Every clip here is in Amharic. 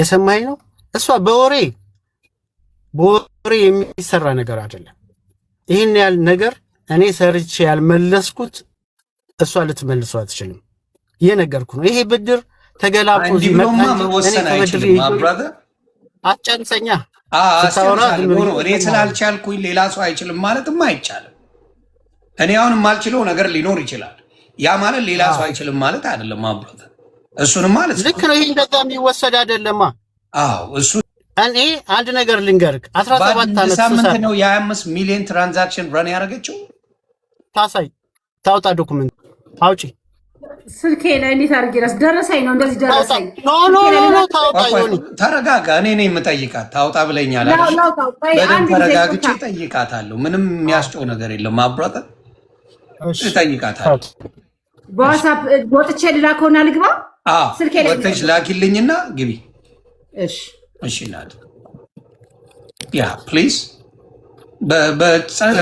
የሰማኸኝ ነው። እሷ በወሬ የሚሰራ ነገር አይደለም። ይህን ያህል ነገር እኔ ሰርቼ ያልመለስኩት እሷ ልትመልሰው አትችልም። የነገርኩ ነው። ይሄ ብድር ተገላብጦ እዚህ መጣ። አጨንሰኛ እኔ ስላልቻልኩኝ ሌላ ሰው አይችልም ማለትም አይቻልም። እኔ አሁን የማልችለው ነገር ሊኖር ይችላል። ያ ማለት ሌላ ሰው አይችልም ማለት አይደለም። አብሮት እሱንም ማለት ልክ ነው። ይሄ እንደዛ የሚወሰድ አይደለማ። አዎ እሱ እኔ አንድ ነገር ልንገርክ 17 ዓመት ሳምንት ነው የ25 ሚሊዮን ትራንዛክሽን ረን ያደረገችው። ታሳይ ታውጣ ዶክመንት አውጪ ስልኬ ላይ እንዴት አድርጌ ደረሰኝ ነው እንደዚህ ደረሰኝ። ኖ ታውጣ ይሁን ተረጋጋ። እኔ ነኝ የምጠይቃት ታውጣ ብለኛል አይደል? በደንብ ተረጋግቼ እጠይቃታለሁ። ምንም የሚያስጨው ነገር የለም። አብሮት እጠይቃታለሁ። በዋትስአፕ ወጥቼ ልላከውና ልግባ። ስልኬ ላይ ወጥተሽ ላኪልኝና ግቢ። እሺ እሺ ናት ያ ፕሊዝ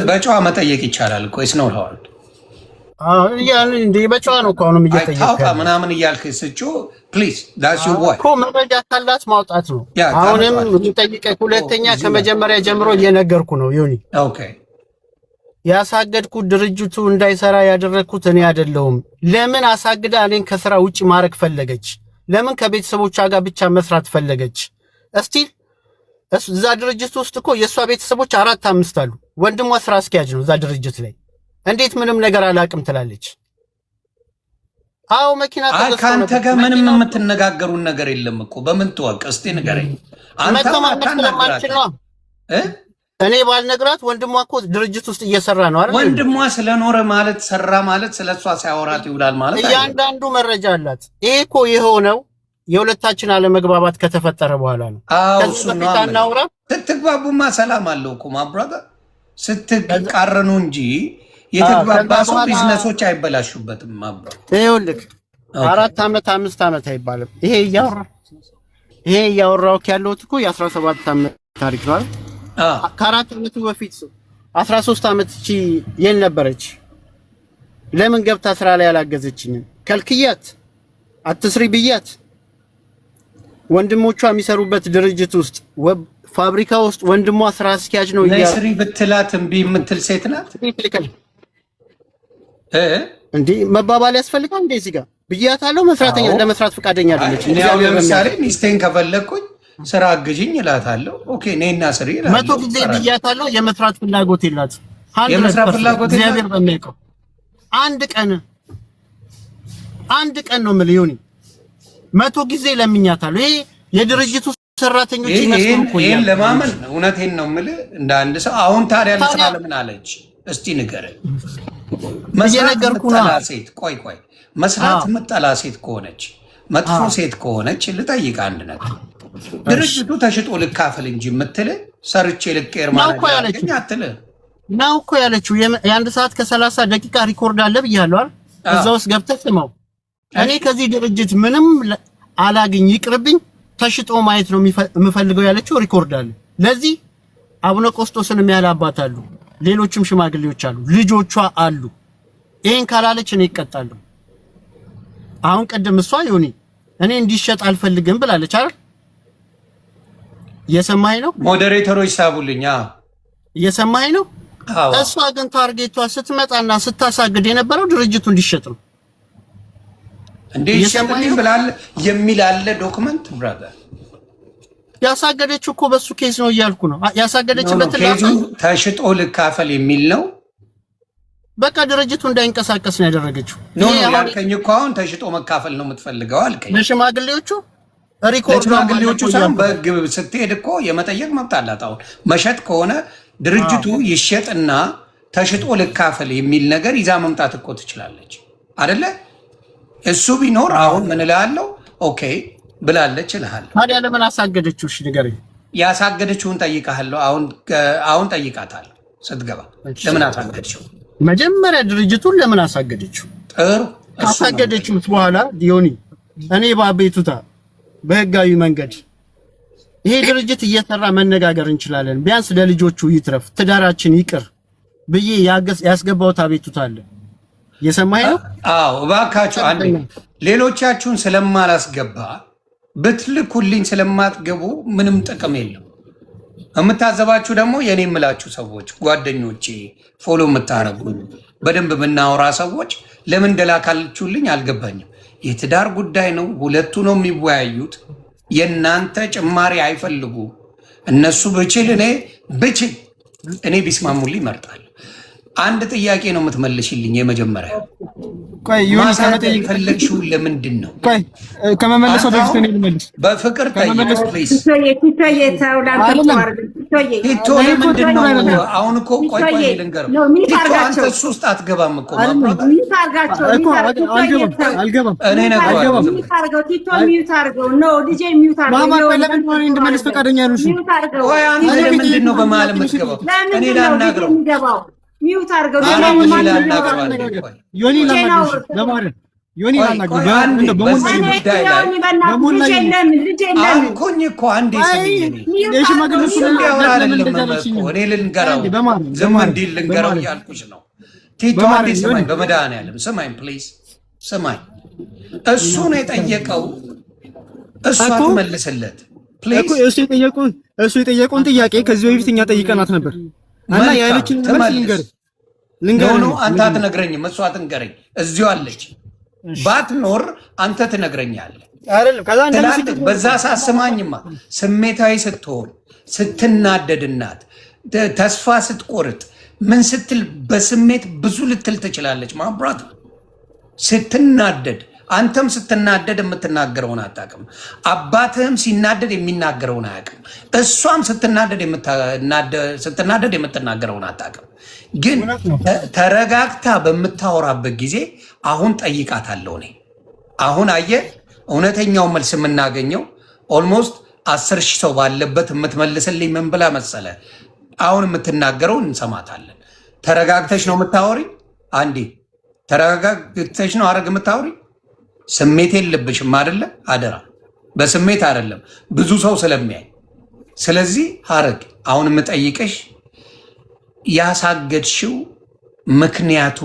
በጨዋ መጠየቅ ይቻላል እኮ ኢትስ ኖት ሃርድ። ያን እንደ በጨዋ ነው እኮ አሁንም እየጠየቀ ታውቃ ምናምን እያልክ ስጮ ፕሊዝ ዳትስ ዩር ዋይ እኮ መረጃ ካላት ማውጣት ነው። አሁንም የምጠይቀኝ ሁለተኛ ከመጀመሪያ ጀምሮ እየነገርኩ ነው። ዮኒ ኦኬ ያሳገድኩት ድርጅቱ እንዳይሰራ ያደረግኩት እኔ አይደለሁም። ለምን አሳግዳ እኔን ከስራ ውጪ ማድረግ ፈለገች? ለምን ከቤተሰቦቿ ጋር ብቻ መስራት ፈለገች? እስቲ እዛ ድርጅት ውስጥ እኮ የእሷ ቤተሰቦች 4-5 አሉ። ወንድሟ ስራ አስኪያጅ ነው እዛ ድርጅት ላይ። እንዴት ምንም ነገር አላውቅም ትላለች? አዎ መኪና ከአንተ ጋር ምንም የምትነጋገሩን ነገር የለም እኮ። በምን ትወቅ እስቲ ንገረኝ። አንተ እኔ ባልነግራት ወንድሟ እኮ ድርጅት ውስጥ እየሰራ ነው አይደል? ወንድሟ ስለኖረ ማለት ሰራ ማለት ስለሷ ሳያወራት ይውላል ማለት አይደል? እያንዳንዱ መረጃ አላት። ይሄ እኮ የሆነው የሁለታችን አለመግባባት ከተፈጠረ በኋላ ነው። ስትግባቡማ ሰላም አለው እኮ ማብራታ። ስትቃረኑ እንጂ የተግባባ ሰው ቢዝነሶች አይበላሹበትም። ማብራታ ይኸውልህ 4 ዓመት 5 ዓመት አይባልም። ይሄ እያወራሁ ያለሁት እኮ የ17 ዓመት ታሪክ ነው። ከ4 ዓመቱ በፊት 13 ዓመት እቺ የት ነበረች? ለምን ገብታ ስራ ላይ ያላገዘችኝም? ከልክያት አትስሪ ብያት ወንድሞቿ የሚሰሩበት ድርጅት ውስጥ ፋብሪካ ውስጥ ወንድሟ ስራ አስኪያጅ ነው። ስሪ ብትላት እምቢ የምትል ሴት ናት እንዴ? መባባል ያስፈልጋል እንዴ? እዚህ ጋር ብያታለሁ። መስራተኛ ለመስራት ፈቃደኛ አይደለች። ለምሳሌ ሚስቴን ከፈለኩኝ ስራ አግዥኝ እላታለሁ። ኦኬ ነይና ስሪ እላታለሁ። 100 ጊዜ ብያታለሁ። የመስራት ፍላጎት የላት። የመስራት ፍላጎት እግዚአብሔር በሚያውቀው አንድ ቀን ነው የምልህ ዮኒ 100 ጊዜ ለምኛታለሁ። ይሄ የድርጅቱ ሰራተኞች ይመስሉ እኮ ይሄን ለማመን እውነቴን ነው የምልህ እንደ አንድ ሰው። አሁን ታዲያ ልስራ ለምን አለች? እስቲ ንገረኝ። መስራት የምትጠላ ሴት ቆይ መስራት የምትጠላ ሴት ከሆነች መጥፎ ሴት ከሆነች ልጠይቅ አንድ ነገር። ድርጅቱ ተሽጦ ልካፈል እንጂ የምትል ሰርቼ ልቀር ማለት ያለኝ አትልህ ነው እኮ ያለችው። የ1 ሰዓት ከ30 ደቂቃ ሪኮርድ አለ ብያለሁ አይደል? እዛ ውስጥ ገብተህ ስማው። እኔ ከዚህ ድርጅት ምንም አላግኝ ይቅርብኝ፣ ተሽጦ ማየት ነው የምፈልገው ያለችው ሪኮርድ አለ። ለዚህ አቡነ ቆስጦስንም ያለ አባት አሉ፣ ሌሎችም ሽማግሌዎች አሉ፣ ልጆቿ አሉ። ይሄን ካላለች እኔ እቀጣለሁ። አሁን ቀደም እሷ ዮኒ እኔ እንዲሸጥ አልፈልግም ብላለች አይደል? እየሰማኸኝ ነው? ሞዴሬተሮች ሳቡልኝ። እየሰማኸኝ ነው? እሷ ግን ታርጌቷ ስትመጣና ስታሳግድ የነበረው ድርጅቱ እንዲሸጥ ነው። እንዴ ይሰማኝ ብላል የሚል አለ ዶክመንት ብራዘር። ያሳገደችው እኮ በሱ ኬስ ነው እያልኩ ነው። ያሳገደችበት ኬዙ ተሽጦ ልካፈል የሚል ነው። በቃ ድርጅቱ እንዳይንቀሳቀስ ነው ያደረገችው። ነው ያልከኝ እኮ አሁን ተሽጦ መካፈል ነው የምትፈልገው አልከኝ። ለሽማግሌዎቹ ሪኮርድ ሽማግሌዎቹ ሳይሆን በህግ ስትሄድ እኮ የመጠየቅ መብት አላት። አሁን መሸጥ ከሆነ ድርጅቱ ይሸጥና ተሽጦ ልካፈል የሚል ነገር ይዛ መምጣት እኮ ትችላለች አይደለ? እሱ ቢኖር አሁን ምን እላለሁ? ኦኬ ብላለች እልሃለሁ። ታዲያ ለምን አሳገደችው? እሺ ንገረኝ። ያሳገደችውን ጠይቃለሁ። አሁን ጠይቃታለሁ ስትገባ። ለምን አሳገደችው? መጀመሪያ ድርጅቱን ለምን አሳገደችው? ጥሩ ካሳገደችው በኋላ ዲዮኒ እኔ ባቤቱታ በህጋዊ መንገድ ይሄ ድርጅት እየሰራ መነጋገር እንችላለን፣ ቢያንስ ለልጆቹ ይትረፍ፣ ትዳራችን ይቅር ብዬ ያስገባሁት አቤቱታ አለ። የሰማኸኝ ነው? አዎ እባካችሁ አንዴ ሌሎቻችሁን ስለማላስገባ ብትልኩልኝ ስለማትገቡ ምንም ጥቅም የለም። የምታዘባችሁ ደግሞ የኔ የምላችሁ ሰዎች ጓደኞቼ፣ ፎሎ የምታረጉኝ በደንብ የምናወራ ሰዎች ለምን እንደላካችሁልኝ አልገባኝም። የትዳር ጉዳይ ነው፣ ሁለቱ ነው የሚወያዩት። የእናንተ ጭማሪ አይፈልጉ እነሱ። እኔ ቢስማሙልኝ እመርጣለሁ። አንድ ጥያቄ ነው የምትመልሽልኝ። የመጀመሪያ ማሳደግ የፈለግሽው ለምንድን ነው? ከመመለሰው በፊት እኔ ልመልስ። በፍቅር ጠይቅ ፕሊዝ። ቲቶ ለምንድን ነው አሁን እኮ ቆይ ልንገረው። ቲቶ አንተ እሱ ውስጥ አትገባም እኮ አልገባም። እኔ እንድመልስ ፈቃደኛ ያሉሽ ወይ አንተ ለምንድን ነው በመሀል የምትገባው? እኔ ላናግረው ሚውት አድርገው አልኩኝ እኮ አንዴ ዝም እንዲል ልንገረው እያልኩሽ ነው። ቲቶ አንዴ ስማኝ፣ በመድኃኒዓለም ስማኝ ፕሊዝ ስማኝ። እሱ ነው የጠየቀው፣ እሱ አትመልስለት ፕሊዝ። እሱ የጠየቀውን ጥያቄ ከዚህ በፊት እኛ ጠይቀናት ነበር እና ያለችን ልንገር ነው። አንተ አትነግረኝም፣ እሷ አትንገረኝ። እዚሁ አለች። ባትኖር አንተ ትነግረኛለህ። በዛ ሰዓት ስማኝማ፣ ስሜታዊ ስትሆን ስትናደድናት ተስፋ ስትቆርጥ ምን ስትል በስሜት ብዙ ልትል ትችላለች። ማብራት ስትናደድ፣ አንተም ስትናደድ የምትናገረውን አታውቅም። አባትህም ሲናደድ የሚናገረውን አያውቅም። እሷም ስትናደድ የምትናገረውን አታውቅም። ግን ተረጋግታ በምታወራበት ጊዜ አሁን ጠይቃታለሁ እኔ። አሁን አየህ እውነተኛውን መልስ የምናገኘው ኦልሞስት 10,000 ሰው ባለበት የምትመልስልኝ ምን ብላ መሰለ? አሁን የምትናገረውን እንሰማታለን። ተረጋግተሽ ነው የምታወሪ? አንዴ ተረጋግተሽ ነው አረግ የምታወሪ? ስሜት የለብሽም አይደለ? አደራ በስሜት አይደለም ብዙ ሰው ስለሚያይ። ስለዚህ ሀረግ አሁን የምጠይቅሽ ያሳገድሽው ምክንያቱ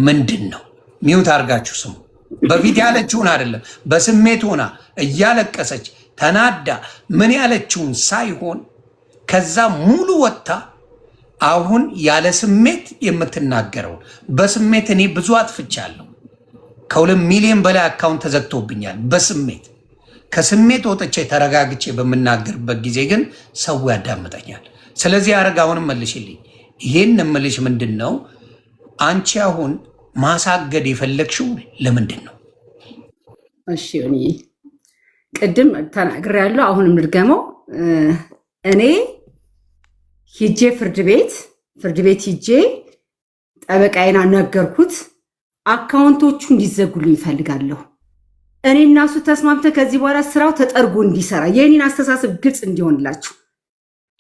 ምንድን ነው? ሚውት አድርጋችሁ ስሙ። በፊት ያለችውን አይደለም፣ በስሜት ሆና እያለቀሰች ተናዳ ምን ያለችውን ሳይሆን ከዛ ሙሉ ወጥታ አሁን ያለ ስሜት የምትናገረውን። በስሜት እኔ ብዙ አጥፍቻለሁ። ከ2 ሚሊዮን በላይ አካውንት ተዘግቶብኛል በስሜት። ከስሜት ወጥቼ ተረጋግቼ በምናገርበት ጊዜ ግን ሰው ያዳምጠኛል። ስለዚህ ሀረግ አሁንም መልሽልኝ። ይሄን እምልሽ ምንድን ነው? አንቺ አሁን ማሳገድ የፈለግሽው ለምንድን ነው? እሺ እኔ ቅድም ተናግሬያለሁ፣ አሁንም ልድገመው። እኔ ሂጄ ፍርድ ቤት ሂጄ ጠበቃዬን አናገርኩት። አካውንቶቹ እንዲዘጉልኝ ይፈልጋለሁ። እኔ እና እሱ ተስማምተን ከዚህ በኋላ ስራው ተጠርጎ እንዲሰራ የኔን አስተሳሰብ ግልጽ እንዲሆንላችሁ።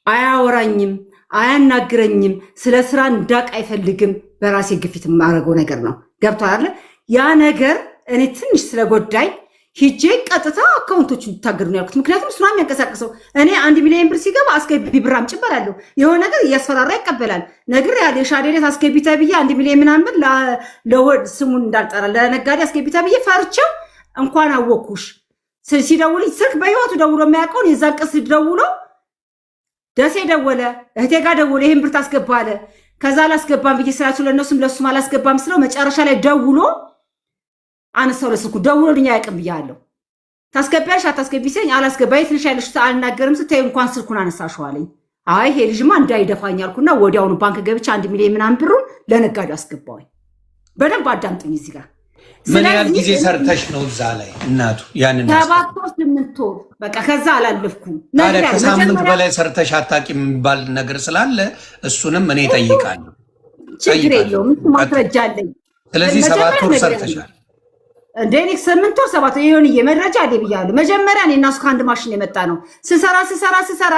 አያወራኝም፣ አያናግረኝም፣ ስለ ስራ እንዳቅ አይፈልግም። በራሴ ግፊት የማደርገው ነገር ነው። ገብቷል አይደል? ያ ነገር እኔ ትንሽ ስለጎዳኝ ሂጄ ቀጥታ አካውንቶቹ እንዲታገዱ ነው ያልኩት። ምክንያቱም እሱን የሚያንቀሳቅሰው እኔ 1 ሚሊዮን ብር ሲገባ አስገቢ ብር አምጪ እባላለሁ። የሆነ ነገር እያስፈራራ ይቀበላል። ነግሬሃለሁ። የሻዴሌት አስገቢ ተብዬ 1 ሚሊዮን ምናምን ብር ለወድ ስሙን እንዳልጠራ ለነጋዴ አስገቢ ተብዬ ፈርቼው እንኳን አወኩሽ ሲደውልኝ ስልክ በህይወቱ ደውሎ የሚያውቀውን የዛን ቀን ደውሎ ደሴ ደወለ፣ እህቴ ጋር ደወለ፣ ይሄን ብር ታስገባለ። ከዛ አላስገባም ብዬ ስላችሁ ለሱም አላስገባም ስለው መጨረሻ ላይ ደውሎ አነሳው። ለስልኩ ደውሎልኝ አያውቅም ብያለሁ። ታስገቢያለሽ አታስገቢ ሲለኝ አላስገባ። የት ነሽ ያለሽ? አልናገርም ስትይ እንኳን ስልኩን አነሳሽው አለኝ። አይ ይሄ ልጅማ እንዳይደፋኝ አልኩና ወዲያውኑ ባንክ ገብቼ 1 ሚሊዮን ምናምን ብሩን ለነጋዴው አስገባሁኝ። በደንብ አዳምጡኝ እዚህ ጋር። ምን ያህል ጊዜ ሰርተሽ ነው እዛ ላይ እናቱ? ያንን 7-8 ወር በቃ ከዛ አላለፍኩም። ታዲያ ከሳምንት በላይ ሰርተሽ አታውቂም የሚባል ነገር ስላለ እሱንም እኔ እጠይቃለሁ። ችግር የለውም እሱ ማስረጃ አለኝ። ስለዚህ 7 ወር ሰርተሻል እንደ እኔ 8 ወር 7 ይሆንዬ መረጃ አለ ብያለሁ። መጀመሪያ እኔ እና እሱ ከአንድ ማሽን የመጣ ነው። ስሰራ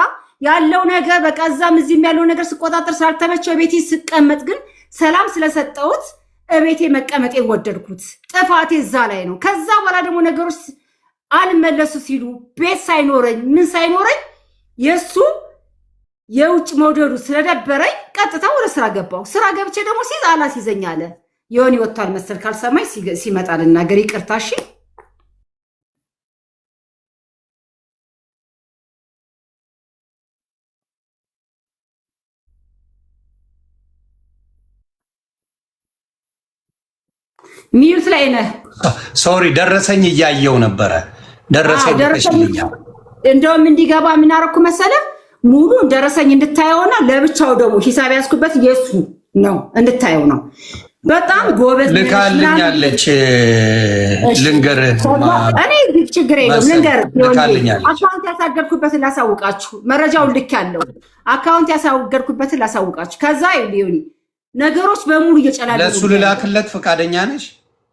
ያለው ነገር በቃ እዛም እዚህም ያለው ነገር ስቆጣጠር ስላልተመቸው ቤቴ ስቀመጥ ግን ሰላም ስለሰጠሁት እቤቴ መቀመጤን ወደድኩት። ጥፋቴ እዛ ላይ ነው። ከዛ በኋላ ደግሞ ነገሮች አልመለሱ ሲሉ ቤት ሳይኖረኝ ምን ሳይኖረኝ የሱ የውጭ መውደዱ ስለደበረኝ ቀጥታ ወደ ስራ ገባሁ። ስራ ገብቼ ደግሞ ሲዝ አላሲዘኝ አለ። የሆነ ይወጣል መሰል ካልሰማኝ ሲመጣ ልናገር። ይቅርታ እሺ። ሚዩት ላይ ነህ። ሶሪ ደረሰኝ እያየው ነበረ። ደረሰኝ እንደውም እንዲገባ የምናረኩ መሰለ ሙሉ ደረሰኝ እንድታየውና ለብቻው ደግሞ ሂሳብ ያስኩበት የሱ ነው እንድታየው ነው። በጣም ጎበዝ ልካልኛለች። ልንገርህ እኔ ችግር የለውም ልንገርህ። አካውንት ያሳገድኩበትን ላሳውቃችሁ፣ መረጃውን ልክ ያለው አካውንት ያሳገድኩበትን ላሳውቃችሁ። ከዛ ሊሆኒ ነገሮች በሙሉ እየጨላለሉ ለሱ ልላክለት ፈቃደኛ ነሽ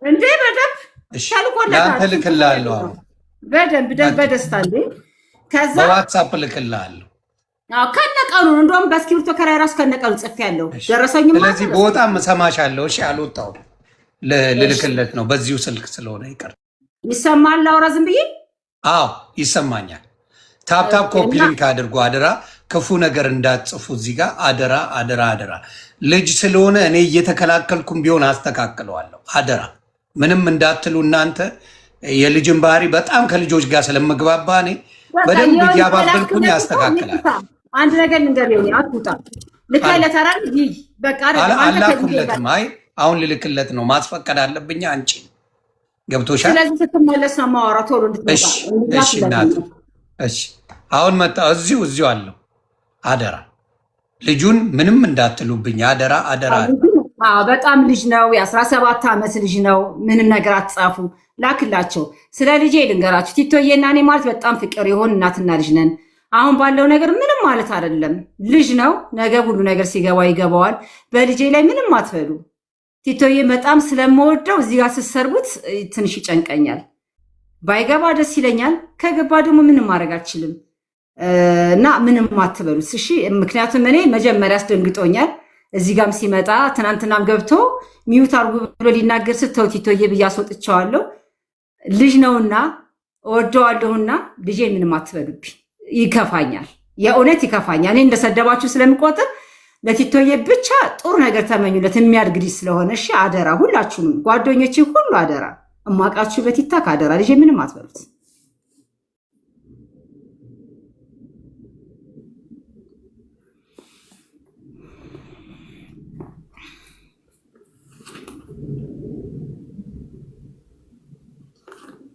እንዴ? በደንብ ለአንተ ልክልሃለሁ። በደንብ በደስታ እንዴ። ከዛ በዋትሳፕ ልክልሃለሁ ከነቀኑ እንደውም በእስክሪብቶ ከላይ ራሱ ከነቀኑ ጽፌያለሁ። ደረሰኝም ስለዚህ በጣም እሰማሻለሁ። እሺ አልወጣሁም። ልልክለት ነው በዚሁ ስልክ ስለሆነ ይቀር ይሰማል። ላውራ ዝም ብዬ አዎ ይሰማኛል። ታፕታፕ ኮፒ ሊንክ አድርጎ አደራ። ክፉ ነገር እንዳትጽፉ እዚህ ጋር አደራ አደራ አደራ። ልጅ ስለሆነ እኔ እየተከላከልኩም ቢሆን አስተካክለዋለሁ። አደራ ምንም እንዳትሉ እናንተ። የልጅን ባህሪ በጣም ከልጆች ጋር ስለምግባባ እኔ በደንብ እያባበልኩኝ ያስተካክላል። አንድ ነገር ልንገር ይሁን አትውጣ ልካለታራ ይይ በቃ አላኩለትም። አይ አሁን ልልክለት ነው። ማስፈቀድ አለብኝ። አንቺ ገብቶሻል። ስለዚህ ስትመለስ ነው ማወራ ቶሎ እንድትመጣ። እሺ እናት እሺ። አሁን መጣ። እዚሁ አለው። አደራ ልጁን ምንም እንዳትሉብኝ። አደራ አደራ። በጣም ልጅ ነው። የ17 ዓመት ልጅ ነው። ምንም ነገር አትጻፉ። ላክላቸው። ስለ ልጄ ልንገራችሁ። ቲቶዬና እኔ ማለት በጣም ፍቅር የሆን እናትና ልጅ ነን። አሁን ባለው ነገር ምንም ማለት አይደለም። ልጅ ነው። ነገ ሁሉ ነገር ሲገባ ይገባዋል። በልጄ ላይ ምንም አትበሉ። ቲቶዬ በጣም ስለምወደው እዚህ ጋር ስትሰርቡት ትንሽ ይጨንቀኛል። ባይገባ ደስ ይለኛል። ከገባ ደግሞ ምንም ማድረግ አልችልም እና ምንም አትበሉት እሺ። ምክንያቱም እኔ መጀመሪያ አስደንግጦኛል። እዚህ ጋም ሲመጣ ትናንትናም ገብቶ ሚዩት አርጉ ብሎ ሊናገር ስተው ቲቶዬ ብዬ አስወጥቼዋለሁ። ልጅ ነውና እወደዋለሁና ልጄ ምንም አትበሉብኝ። ይከፋኛል፣ የእውነት ይከፋኛል። እኔ እንደሰደባችሁ ስለምቆጥር ለቲቶዬ ብቻ ጥሩ ነገር ተመኙለት፣ የሚያድግ ልጅ ስለሆነ እሺ። አደራ ሁላችሁንም ጓደኞቼ ሁሉ አደራ፣ እማቃችሁ በቲክታክ አደራ፣ ልጄ ምንም አትበሉት።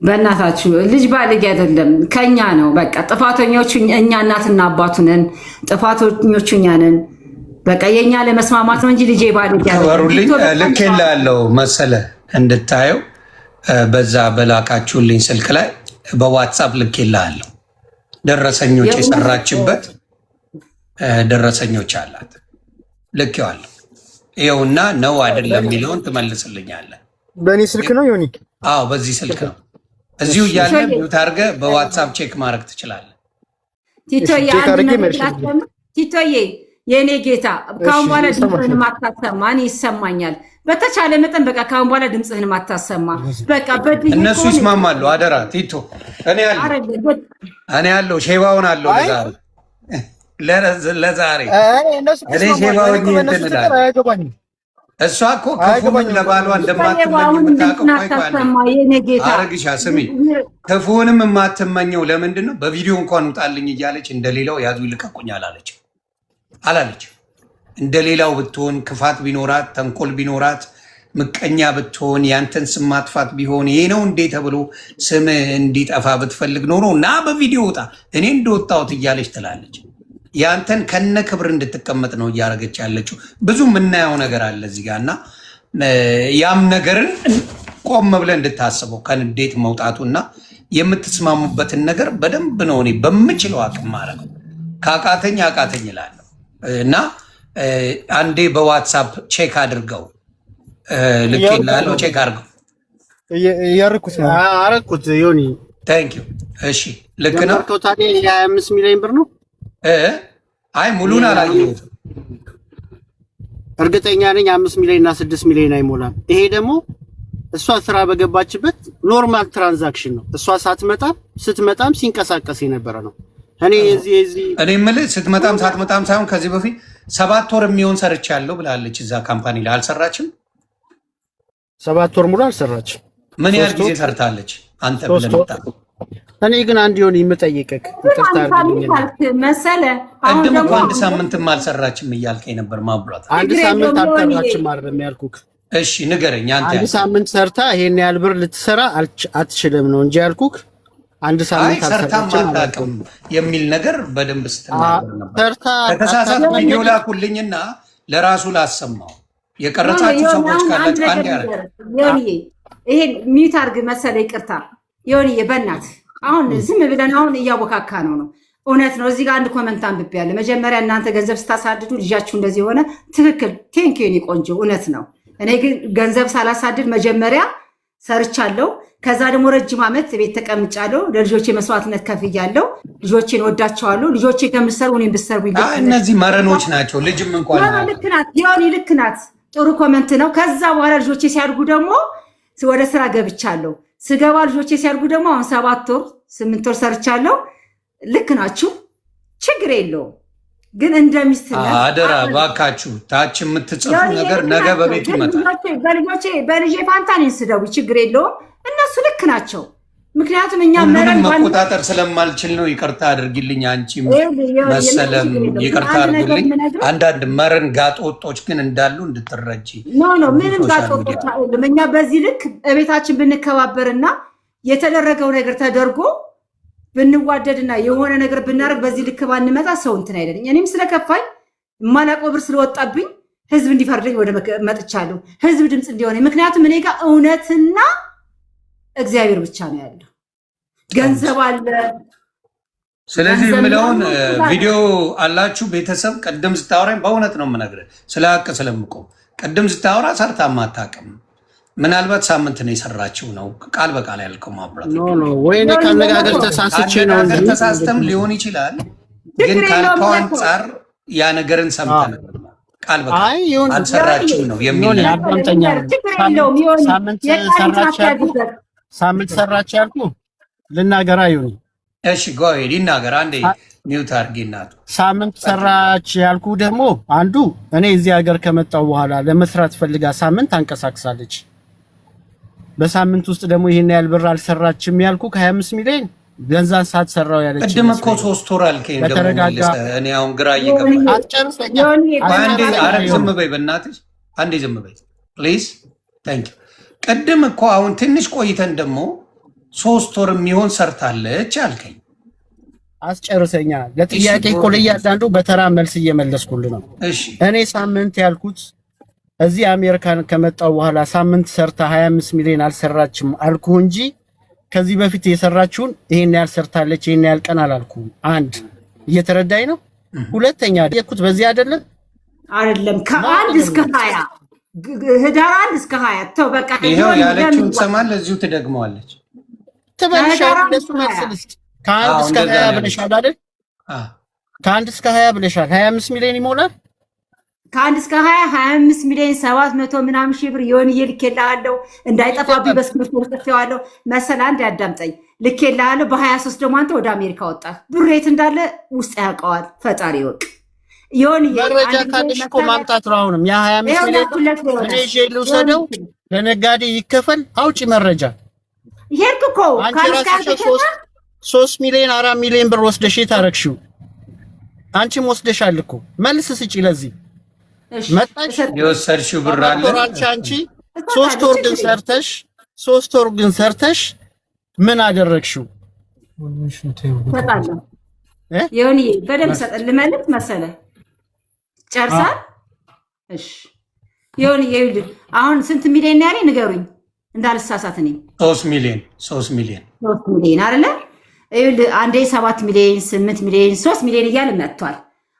በእናታችሁ ልጅ ባልግ አይደለም ከኛ ነው። በቃ ጥፋተኞቹ እኛ እናትና አባቱ ነን። ጥፋተኞቹ እኛ ነን። በቃ የኛ ለመስማማት ነው እንጂ ልጅ ባልግ አይደለም። ልኬልሃለሁ መሰለ እንድታየው በዛ በላካችሁልኝ ስልክ ላይ በዋትሳፕ ልኬልሃለሁ። ደረሰኞች የሰራችበት ደረሰኞች አላት። ልኬዋለሁ። ይኸውና ነው አይደለም የሚለውን ትመልስልኛለህ። በእኔ ስልክ ነው ዮኒ? አዎ በዚህ ስልክ ነው። እዚሁ እያለ ሚዩት አድርገህ በዋትሳፕ ቼክ ማድረግ ትችላለህ። ቲቶዬ የእኔ ጌታ ካሁን በኋላ ድምፅህን ማታሰማ። እኔ ይሰማኛል። በተቻለ መጠን በቃ ካሁን በኋላ ድምፅህን ማታሰማ። በቃ እነሱ ይስማማሉ። አደራ ቲቶ እኔ ያለው ሼባውን አለው ለዛሬ እኔ ሼባውን እንትንላለ። እሷ እኮ ክፉን ለባሏ እንደማትመኝ የምታውቀው አረግሻ ስሚ፣ ክፉንም የማትመኘው ለምንድን ነው? በቪዲዮ እንኳን ውጣልኝ እያለች እንደሌላው ያዙ ይልቀቁኝ አላለች። እንደሌላው ብትሆን ክፋት ቢኖራት፣ ተንኮል ቢኖራት፣ ምቀኛ ብትሆን፣ ያንተን ስም ማጥፋት ቢሆን ይሄ ነው እንዴ ተብሎ ስም እንዲጠፋ ብትፈልግ ኖሮ እና በቪዲዮ ውጣ እኔ እንደወጣሁት እያለች ትላለች። ያንተን ከነ ክብር እንድትቀመጥ ነው እያደረገች ያለችው። ብዙ የምናየው ነገር አለ እዚህ ጋር እና ያም ነገርን ቆም ብለህ እንድታስበው ከንዴት መውጣቱና የምትስማሙበትን ነገር በደንብ ነው እኔ በምችለው አቅም ማድረግ። ከአቃተኝ አቃተኝ እላለሁ እና አንዴ በዋትሳፕ ቼክ አድርገው ልኬልሃለሁ። ቼክ አድርገው። እያደረኩት ነው። አረኩት ዮኒ ታንክ ዩ። እሺ ልክ ነው። ታዲያ የ25 ሚሊዮን ብር ነው። አይ ሙሉን አላየሁትም። እርግጠኛ ነኝ 5 ሚሊዮን እና 6 ሚሊዮን አይሞላም። ይሄ ደግሞ እሷ ስራ በገባችበት ኖርማል ትራንዛክሽን ነው። እሷ ስትመጣም ሲንቀሳቀስ የነበረ ነው። እኔ የምልህ ስትመጣም ሳትመጣም ሳይሆን ከዚህ በፊት 7 ወር የሚሆን ሰርቻለሁ ብላለች። እዛ ካምፓኒ ላይ አልሰራችም። 7 ወር ሙሉ አልሰራችም። ምን ያህል ጊዜ ሰርታለች አንተ ብለህ መጣ? እኔ ግን አንድ ይሆን የምጠይቅህ ይቅርታ አድርግልኝ መሰለ። አሁን ደግሞ አንድ ሳምንትም አልሰራችም እያልከኝ ነበር። ማብራት አንድ ሳምንት አልሰራችም አይደለም ያልኩህ። እሺ ንገረኝ አንተ። አንድ ሳምንት ሰርታ ይሄን ያህል ብር ልትሰራ አትችልም ነው እንጂ ያልኩክ። አንድ ሳምንት አልሰራችም የሚል ነገር በደንብ ስትናገር ነበር። ሰርታ ከተሳሳት ቪዲዮ ላኩልኝና ለራሱ ላሰማው የቀረጻችሁ ሰዎች ካላችሁ አንድ ያረጋል። ይሄን ሚዩት አድርግ መሰለኝ። ይቅርታ ዮኒዬ፣ በእናትህ አሁን ዝም ብለን አሁን እያወካካ ነው። እውነት ነው። እዚህ ጋር አንድ ኮመንት አንብቤያለሁ። መጀመሪያ እናንተ ገንዘብ ስታሳድዱ ልጃችሁ እንደዚህ ሆነ። ትክክል። ቴንኪው የኔ ቆንጆ፣ እውነት ነው። እኔ ግን ገንዘብ ሳላሳድድ መጀመሪያ ሰርቻለሁ። ከዛ ደግሞ ረጅም ዓመት ቤት ተቀምጫለሁ። ለልጆቼ መስዋዕትነት ከፍያለሁ። ልጆቼን ወዳቸዋለሁ። ልጆቼ ከምሰሩ እኔም ብሰሩ እነዚህ መረኖች ናቸው። ልጅም እንኳን ልክ ናት ዮኒ፣ ልክ ናት። ጥሩ ኮመንት ነው። ከዛ በኋላ ልጆቼ ሲያድጉ ደግሞ ወደ ስራ ገብቻለሁ። ስገባ ልጆቼ ሲያድጉ ደግሞ አሁን 7 ወር 8 ወር ሰርቻለሁ። ልክ ናችሁ። ችግር የለውም። ግን እንደሚስትነት አደራ ባካችሁ ታች የምትጽፉ ነገር ነገ በቤት ይመጣል። በልጄ ፋንታ እኔን ስደቡ ችግር የለውም። እነሱ ልክ ናቸው። ምክንያቱም እኛ መቆጣጠር ስለማልችል ነው። ይቅርታ አድርጊልኝ። አንቺ መሰለም ይቅርታ አድርጉልኝ። አንዳንድ መረን ጋጦጦች ግን እንዳሉ እንድትረጂ። ምንም ጋጦጦች አይደለም። እኛ በዚህ ልክ እቤታችን ብንከባበርና የተደረገው ነገር ተደርጎ ብንዋደድና የሆነ ነገር ብናደርግ በዚህ ልክ ባንመጣ ሰው እንትን አይደለኝ። እኔም ስለከፋኝ የማላውቀው ብር ስለወጣብኝ ህዝብ እንዲፈርደኝ ወደ መጥቻለሁ። ህዝብ ድምፅ እንዲሆነ። ምክንያቱም እኔ ጋር እውነትና እግዚአብሔር ብቻ ነው ያለው። ገንዘብ አለ። ስለዚህ የምለውን ቪዲዮ አላችሁ ቤተሰብ። ቅድም ስታወራኝ በእውነት ነው የምነግርህ፣ ስለ ሀቅ ስለምቆም። ቅድም ስታወራ ሰርታ ማታውቅም። ምናልባት ሳምንት ነው የሰራችው ነው ቃል በቃል ያልከው ማብራት ወይ ከአነጋገር ተሳስቼ ነው እንጂ ተሳስተም ሊሆን ይችላል። ግን ካልከው አንጻር ያ ነገርን ሰምተን ቃል በቃል አልሰራችው ነው የሚል ሳምንት ሰራች ያልኩ ልናገር አይሁን። እሺ ጎይ ሊናገር አንዴ ሚውት አድርጊና ሳምንት ሰራች ያልኩ ደግሞ አንዱ እኔ እዚህ ሀገር ከመጣው በኋላ ለመስራት ፈልጋ ሳምንት አንቀሳቅሳለች። በሳምንት ውስጥ ደግሞ ይሄን ያህል ብር አልሰራችም ያልኩ ከ25 ሚሊዮን ገንዘብ ሳትሰራው ያለች። ቅድም እኮ 3 ወር አልከኝ። እኔ አሁን ግራ እየገባኝ አትጨርሰኛ። አንዴ አረግ ዝም በይ በእናትሽ አንዴ ዝም በይ ፕሊዝ ታንክ ዩ። ቅድም እኮ አሁን ትንሽ ቆይተን ደግሞ 3 ወር የሚሆን ሰርታለች አልከኝ። አስጨርሰኛ። ለጥያቄ እኮ ለእያንዳንዱ በተራ መልስ እየመለስኩልህ ነው። እሺ እኔ ሳምንት ያልኩት እዚህ አሜሪካን ከመጣው በኋላ ሳምንት ሰርታ 25 ሚሊዮን አልሰራችም አልኩ እንጂ ከዚህ በፊት የሰራችውን ይሄን ያህል ሰርታለች ይሄን ያህል ቀን አላልኩም። አንድ እየተረዳኝ ነው። ሁለተኛ የኩት በዚህ አይደለም ከ1 እስከ 20 ህዳር 1 እስከ 20 ተው በቃ ይሄው ያለችውን ትሰማለህ። እዚሁ ትደግመዋለች። ተበልሻለሽ መልስ ከ1 እስከ 20 ብለሻል አይደል? ከ1 እስከ 20 ብለሻል። 25 ሚሊዮን ይሞላል። ከ1 እስከ 25 ሚሊዮን 700 ምናምን ሺህ ብር የሆነ ልኬልሃለሁ። እንዳይጠፋብኝ በስክሪፕት ወጥቼዋለሁ። መሰለህ አንድ ያዳምጠኝ። ልኬልሃለሁ። በ23 ደግሞ አንተ ወደ አሜሪካ ወጣህ። ብር የት እንዳለ ውስጥ ያውቀዋል ፈጣሪ ይወቅ። የሆነ መረጃ ካለሽ እኮ ማምጣት ነው። አሁንም ያ 25 ሚሊዮን እኔ ይዤ ልውሰደው፣ ለነጋዴ ይከፈል። አውጪ መረጃ። ይሄርኩ እኮ ካንስካን 3 ሚሊዮን 4 ሚሊዮን ብር ወስደሽ ታረክሽው። አንቺም ወስደሻል እኮ መልስ ስጪ። ለዚህ መጣሽ የወሰድሽው ብር አለ አንቺ 3 ወር ግን ሰርተሽ ምን አደረግሽው? ተጣጣ የሆነ በደምብ ሰጠን ልመልስ መሰለህ ጨርሳል። እሺ የሆነ ይኸውልህ አሁን ስንት ሚሊዮን ነው ያለኝ ንገሩኝ እንዳልሳሳት። እኔ 3 ሚሊዮን አይደለ? ይኸውልህ አንዴ 7 ሚሊዮን 8 ሚሊዮን 3 ሚሊዮን እያለ መጥቷል።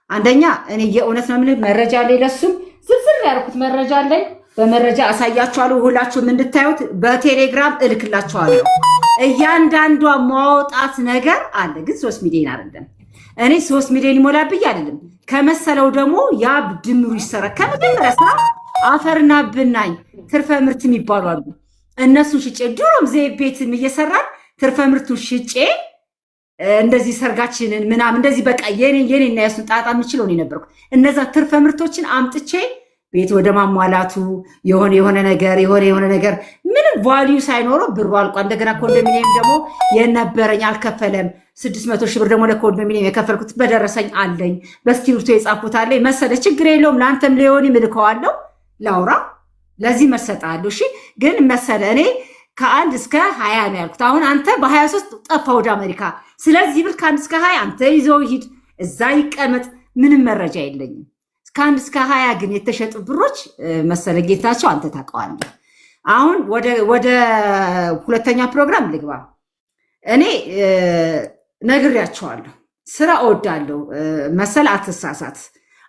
አንደኛ እኔ የእውነት ነው የምልህ መረጃ አለኝ። ለሱም ዝርዝር ያደረኩት መረጃ አለኝ። በመረጃ አሳያችኋለሁ። ሁላችሁም እንድታዩት በቴሌግራም እልክላችኋለሁ። እያንዳንዷ ማውጣት ነገር አለ። ግን 3 ሚሊዮን አይደለም። እኔ 3 ሚሊዮን ይሞላብኝ አይደለም። ከመሰለው ደግሞ ያ ድምሩ ይሰራ። ከመጀመሪያ ስራ አፈርና ብናኝ ትርፈ ምርት የሚባሉ አሉ። እነሱን ሽጬ ድሮም ዘይት ቤትም እየሰራን ትርፈ ምርቱን ሽጬ እንደዚህ ሰርጋችንን ምናምን እንደዚህ በቃ የኔና የሱን ጣጣ የምችለው ነው የነበርኩ። እነዛ ትርፈ ምርቶችን አምጥቼ ቤት ወደ ማሟላቱ የሆነ ነገር ምንም ቫልዩ ሳይኖረው ብሩ አልቋ። እንደገና ኮንዶሚኒየም ደግሞ የነበረኝ አልከፈለም። 600 ሺህ ብር ደግሞ ለኮንዶሚኒየም የከፈልኩት በደረሰኝ አለኝ። በስክሪፕቶ የጻፍኩት አለኝ መሰለ። ችግር የለውም። ለአንተም ሊሆን ምልከዋለሁ። ላውራ ለዚህ መሰጣለሁ። እሺ ግን መሰለ እኔ ከ1 እስከ 20 ነው ያልኩት። አሁን አንተ በ23 ጠፋ ወደ አሜሪካ። ስለዚህ ብር ከ1 እስከ 20 አንተ ይዘው ሂድ፣ እዛ ይቀመጥ። ምንም መረጃ የለኝም። ከ1 እስከ 20 ግን የተሸጡ ብሮች መሰለ ጌታቸው አንተ ታውቀዋለህ። አሁን ወደ ሁለተኛ ፕሮግራም ልግባ። እኔ ነግሬያቸዋለሁ፣ ስራ እወዳለሁ መሰለ። አትሳሳት፣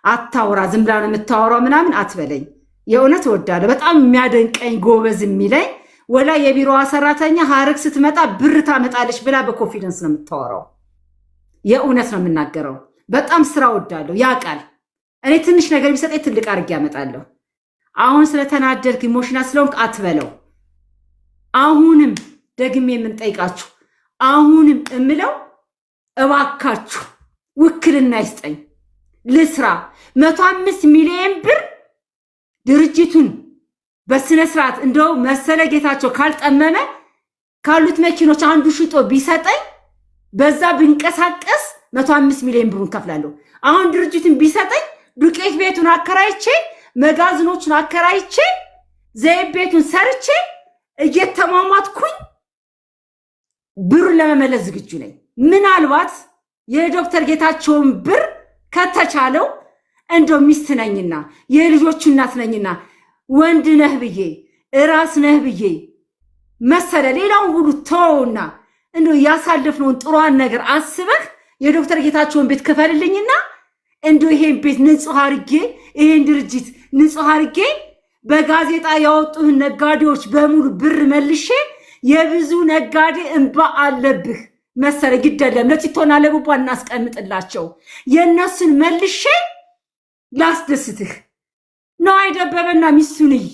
አታውራ፣ ዝም ብላ ነው የምታወራው ምናምን አትበለኝ። የእውነት እወዳለሁ። በጣም የሚያደንቀኝ ጎበዝ የሚለኝ ወላ የቢሮዋ ሰራተኛ ሀረግ ስትመጣ ብር ታመጣለች ብላ በኮንፊደንስ ነው የምታወራው። የእውነት ነው የምናገረው። በጣም ስራ እወዳለሁ። ያ ቃል እኔ ትንሽ ነገር ቢሰጠኝ ትልቅ አድርጌ ያመጣለሁ። አሁን ስለተናደድክ ኢሞሽናል ስለሆንክ አትበለው። አሁንም ደግሜ የምንጠይቃችሁ አሁንም እምለው እባካችሁ ውክልና ይስጠኝ ልስራ። 105 ሚሊዮን ብር ድርጅቱን በስነ ስርዓት እንደው መሰለ ጌታቸው ካልጠመመ ካሉት መኪኖች አንዱ ሽጦ ቢሰጠኝ በዛ ብንቀሳቀስ 105 ሚሊዮን ብሩን ከፍላለሁ። አሁን ድርጅቱን ቢሰጠኝ ዱቄት ቤቱን አከራይቼ መጋዘኖቹን አከራይቼ ዘይት ቤቱን ሰርቼ እየተማማትኩኝ ብሩን ለመመለስ ዝግጁ ነኝ። ምናልባት የዶክተር ጌታቸውን ብር ከተቻለው እንደው ሚስት ነኝና የልጆቹ እናት ነኝና ወንድ ነህ ብዬ እራስ ነህ ብዬ መሰለ ሌላውን ሁሉ ተውና እንደው ያሳለፍነውን ጥሩዋን ነገር አስበህ የዶክተር ጌታቸውን ቤት ከፈልልኝና እንደው ይሄን ቤት ንጹህ አርጌ ይሄን ድርጅት ንጹህ አርጌ በጋዜጣ ያወጡህን ነጋዴዎች በሙሉ ብር መልሼ የብዙ ነጋዴ እንባ አለብህ መሰለ። ግደለም ለቲቶና ለቡባ እናስቀምጥላቸው የነሱን መልሼ ላስደስትህ ነው። አይደበበና ሚስቱንይ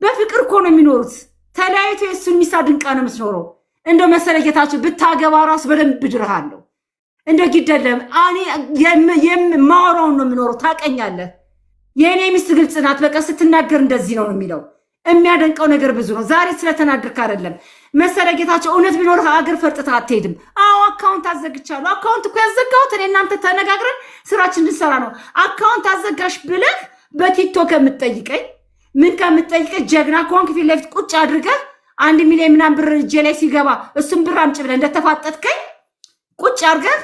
በፍቅር እኮ ነው የሚኖሩት። ተለያይቶ የሱን ሚስት አድንቃ ነው የምትኖረው። እንደው መሰለ ጌታቸው ብታገባ ራሱ በደንብ ድርሃለሁ። እንደው ግደለም እኔ የማወራውን ነው የምኖረው። ታቀኛለህ። የእኔ ሚስት ግልጽ ናት። በቃ ስትናገር እንደዚህ ነው የሚለው። የሚያደንቀው ነገር ብዙ ነው። ዛሬ ስለተናደርክ አይደለም መሰለ ጌታቸው። እውነት ቢኖርህ አገር ፈርጥተህ አትሄድም። አዎ አካውንት አዘግቻለሁ። አካውንት እኮ ያዘጋሁት እኔ እናንተ ተነጋግረን ስራችን እንድንሰራ ነው። አካውንት አዘጋሽ ብለህ በቲክቶክ ከምትጠይቀኝ ምን ከምትጠይቀኝ ጀግና ከሆንክ ፊት ለፊት ቁጭ አድርገህ 1 ሚሊዮን ምናምን ብር እጄ ላይ ሲገባ እሱም ብር አምጪ ብለህ እንደተፋጠጥከኝ ቁጭ አድርገህ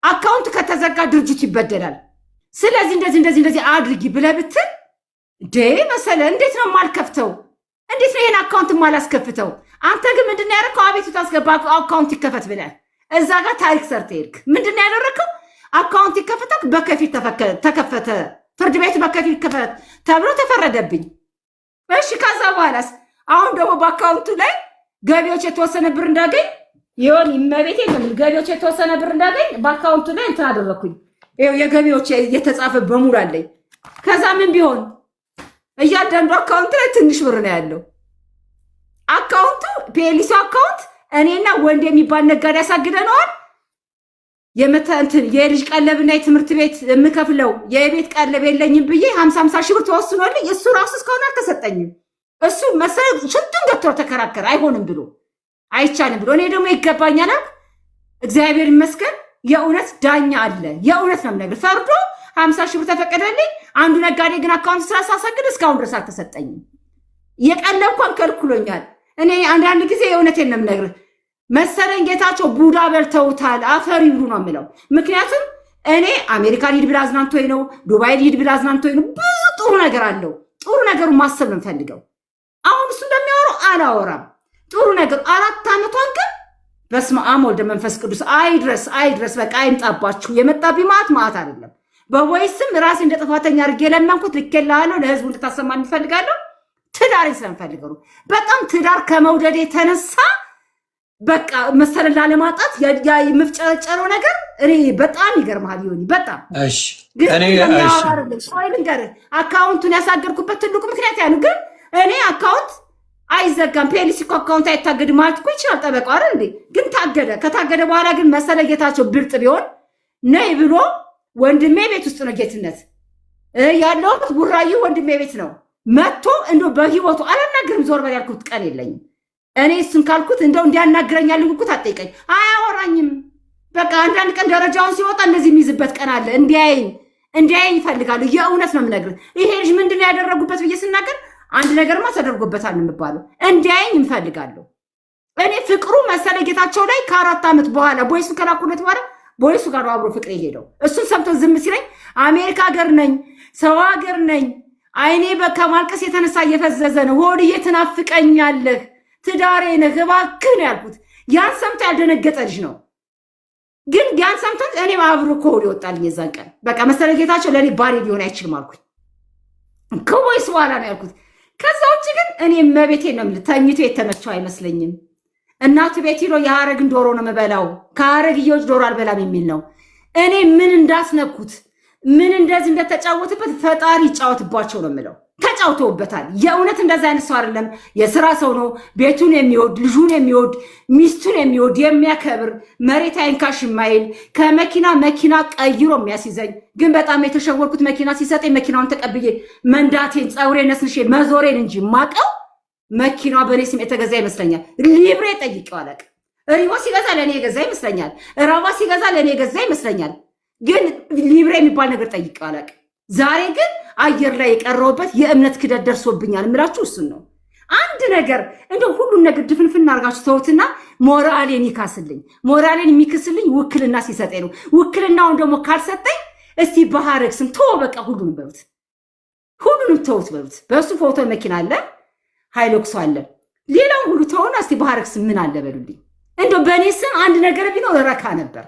አካውንት ከተዘጋ ድርጅቱ ይበደላል። ስለዚህ እንደዚህ አድርጊ ብለህ ብትል መሰለ እንዴት ነው የማልከፍተው? እንዴት ነው ይሄን አካውንት የማላስከፍተው? አንተ ግን ምንድን ነው ያደረከው? አቤቱ ታስገባ አካውንት ይከፈት ብለህ እዛ ጋር ታሪክ ሰርተህ ሄድክ። ምንድን ነው ያደረከው? አካውንት ይከፈታል፣ በከፊል ተከፈተ። ፍርድ ቤት በከፊል ይከፈት ተብሎ ተፈረደብኝ። እሺ ከዛ በኋላስ አሁን ደግሞ በአካውንቱ ላይ ገቢዎች የተወሰነ ብር እንዳገኝ ይሆን ይመቤቴ ገቢዎች የተወሰነ ብር እንዳገኝ በአካውንቱ ላይ እንትን አደረኩኝ። ይኸው የገቢዎች የተጻፈ በሙሉ አለኝ። ከዛ ምን ቢሆን እያንዳንዱ አካውንት ላይ ትንሽ ብር ነው ያለው። አካውንቱ ፒኤልሲ አካውንት እኔና ወንድ የሚባል ነጋዴ ያሳግደነዋል። የልጅ ቀለብና የትምህርት ቤት የምከፍለው የቤት ቀለብ የለኝም ብዬ 50 ሺህ ብር ተወስኖልኝ እሱ ራሱ እስካሁን አልተሰጠኝም። እሱ መሰለ ሽንቱን ገብቶ ተከራከረ። አይሆንም ብሎ አይቻልም ብሎ እኔ ደግሞ ይገባኛል። እግዚአብሔር ይመስገን የእውነት ዳኛ አለ። የእውነት ነው የምነግርህ። ፈርዶ 50 ሺህ ብር ተፈቀደልኝ። አንዱ ነጋዴ ግን አካውንት ስላሳሰግድ እስካሁን ድረስ አልተሰጠኝም። የቀለብ እንኳን ከልክሎኛል። እኔ አንዳንድ ጊዜ የእውነቴን ነው የምነግርህ መሰለኝ ጌታቸው ቡዳ በልተውታል። አፈር ይብሉ ነው የምለው። ምክንያቱም እኔ አሜሪካ ሊድ ብላ አዝናንቶኝ ነው፣ ዱባይ ሊድ ብላ አዝናንቶኝ ነው። ብዙ ጥሩ ነገር አለው። ጥሩ ነገሩ ማሰብ ነው የምፈልገው። አሁን እሱ እንደሚያወራው አላወራም። ጥሩ ነገር 4 ዓመቷን ግን በስመ አብ ወልደ መንፈስ ቅዱስ አይድረስ በቃ አይምጣባችሁ። የመጣብኝ ማት አይደለም። በወይስም ራሴ እንደ ጥፋተኛ አድርጌ ለመንኩት። ልኬልሃለሁ። ለህዝቡ እንድታሰማን እንፈልጋለሁ። ትዳሬ ስለምፈልገው ነው። በጣም ትዳር ከመውደድ የተነሳ በቃ መሰለ ላለማጣት የምፍጨረጨረው ነገር እኔ በጣም ይገርምሃል። ይሆን በጣም እሺ። አካውንቱን ያሳገድኩበት ትልቁ ምክንያት ያ ነው። ግን እኔ አካውንት አይዘጋም። ፒኤልሲ እኮ አካውንት አይታገድም ማለት እኮ ይችላል ጠበቃው አይደል እንዴ? ግን ታገደ። ከታገደ በኋላ ግን መሰለ ጌታቸው ብልጥ ቢሆን ነይ ብሎ ወንድሜ ቤት ውስጥ ነው ጌትነት ያለሁት ቡራዩ ወንድሜ ቤት ነው መጥቶ እንደው በህይወቱ አላናግርም ዞር በል ያልኩት ቀን የለኝም። እኔ እሱን ካልኩት እንደው እንዲያናግረኛል ልኩት አጠይቀኝ አያወራኝም። በቃ አንዳንድ ቀን ደረጃውን ሲወጣ እንደዚህ የሚይዝበት ቀን አለ። እንዲያይኝ ይፈልጋሉ። የእውነት ነው የምነግርህ። ይሄ ልጅ ምንድን ነው ያደረጉበት ብዬ ስናገር አንድ ነገርማ ተደርጎበታል የሚባለው እንዲያየኝ እንፈልጋለሁ። እኔ ፍቅሩ መሰለ ጌታቸው ላይ ከ4 ዓመት በኋላ ቦይሱ ከላኩለት በኋላ ቦይሱ ጋር አብሮ ፍቅር ይሄደው እሱን ሰምቶ ዝም ሲለኝ አሜሪካ ሀገር ነኝ ሰው ሀገር ነኝ አይኔ በከማልቀስ የተነሳ እየፈዘዘ ነው ሆድዬ ትናፍቀኛለህ ትዳሬ ነህ እባክህ ነው ያልኩት። ያን ሰምቶ ያልደነገጠ ልጅ ነው። ግን ያን ሰምቶ እኔ አብሮ ኮል ይወጣልኝ የዛን ቀን በቃ መሰለ ጌታቸው ለኔ ባሪ ሊሆን አይችልም አልኩኝ። ከቦይስ በኋላ ነው ያልኩት። ከዛ ውጭ ግን እኔ መቤቴ ነው ተኝቶ የተመቸው አይመስለኝም። እናቱ ቤት ሄዶ የሐረግን ዶሮ ነው የምበላው ከሐረግ እየወጭ ዶሮ አልበላም የሚል ነው። እኔ ምን እንዳስነኩት ምን እንደዚህ እንደተጫወተበት ፈጣሪ ይጫወትባቸው ነው የምለው። ተጫውተውበታል። የእውነት እንደዛ አይነት ሰው አይደለም። የሥራ ሰው ነው። ቤቱን የሚወድ ልጁን የሚወድ ሚስቱን የሚወድ የሚያከብር መሬት አይንካሽ የማይል ከመኪና መኪና ቀይሮ የሚያስይዘኝ ግን በጣም የተሸወርኩት መኪና ሲሰጠኝ መኪናውን ተቀብዬ መንዳቴን ፀውሬን ነስንሼ መዞሬን እንጂ ማቀው መኪናው በኔ ስም የተገዛ ይመስለኛል። ሊብሬ ጠይቀው አለቅ ሪሞ ሲገዛ ለኔ የገዛ ይመስለኛል። ራባ ሲገዛ ለኔ የገዛ ይመስለኛል። ግን ሊብሬ የሚባል ነገር ጠይቀው አለቅ። ዛሬ ግን አየር ላይ የቀረውበት የእምነት ክደት ደርሶብኛል የምላችሁ እሱን ነው። አንድ ነገር እንደው ሁሉን ነገር ድፍንፍና አርጋችሁ ተውትና ሞራሌን ይካስልኝ። ሞራሌን የሚክስልኝ ውክልና ሲሰጠኝ ነው። ውክልናውን ደግሞ ካልሰጠኝ እስቲ በሐረግ ስም ተው በቃ ሁሉንም በሉት። ሁሉንም ተውት በሉት። በሱ ፎቶ መኪና አለ ሃይሎክስ አለ። ሌላው ሁሉ ተውና እስቲ በሐረግ ስም ምን አለ በሉልኝ። እንደው በእኔ ስም አንድ ነገር ቢኖር ረካ ነበር።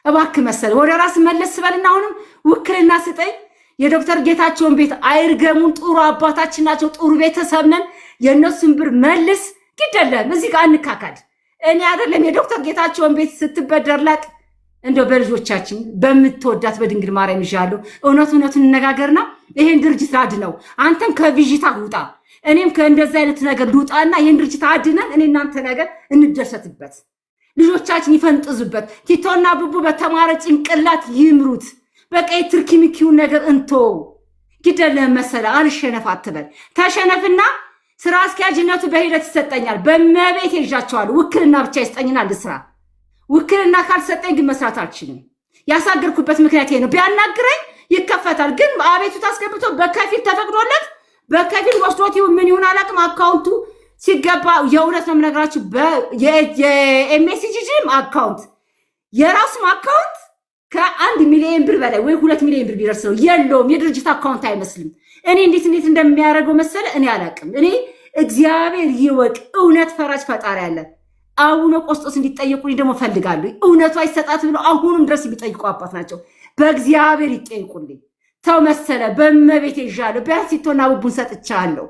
እባክህ መሰለ ወደ ራስ መለስ በልና አሁንም ውክልና ስጠኝ። የዶክተር ጌታቸውን ቤት አይርገሙን። ጥሩ አባታችን ናቸው። ጥሩ ቤተሰብ ነን። የእነሱን ብር መልስ ግደለም። እዚህ ጋር እንካካድ። እኔ አይደለም የዶክተር ጌታቸውን ቤት ስትበደርላቅ እንደው በልጆቻችን በምትወዳት በድንግል ማርያም ይዣለሁ። እውነቱን እንነጋገርና ይሄን ድርጅት አድነው። አንተም ከቪዥታ ውጣ፣ እኔም ከእንደዚህ አይነት ነገር ልውጣና ይሄን ድርጅት አድነን እኔ እናንተ ነገር እንደሰትበት፣ ልጆቻችን ይፈንጥዙበት። ቲቶና ቡቡ በተማረ ጭንቅላት ይምሩት። በቃ የትርኪሚኪውን ነገር እንቶ ግደለም መሰለ አልሸነፍ አትበል። ተሸነፍና ስራ አስኪያጅነቱ በሂደት ይሰጠኛል። በመቤት ይዣቸዋለሁ። ውክልና ብቻ ይስጠኝና ልስራ። ውክልና ካልሰጠኝ ግን መስራት አልችልም። ያሳገርኩበት ምክንያት ይሄ ነው። ቢያናግረኝ ይከፈታል። ግን አቤቱታ አስገብቶ በከፊል ተፈቅዶለት በከፊል ወስዶት ምን ይሁን አላውቅም። አካውንቱ ሲገባ የእውነት ነው የምነግራችሁ። የኤምኤስጂም አካውንት የራሱም አካውንት ከ1 ሚሊዮን ብር በላይ ወይ 2 ሚሊዮን ብር ቢደርስ ነው የለውም። የድርጅት አካውንት አይመስልም። እኔ እንዴት እንደሚያደርገው መሰለ እኔ አላውቅም። እኔ እግዚአብሔር ይወቅ። እውነት ፈራጅ ፈጣሪ አለ። አቡነ ቆስጦስ እንዲጠየቁኝ ደግሞ ፈልጋለሁ። እውነቱ አይሰጣት ብሎ አሁንም ድረስ የሚጠይቁ አባት ናቸው። በእግዚአብሔር ይጠይቁልኝ። ተው መሰለ በመቤት ይዣለሁ። ቢያንስ ይቶና ቡቡን ሰጥቻለሁ።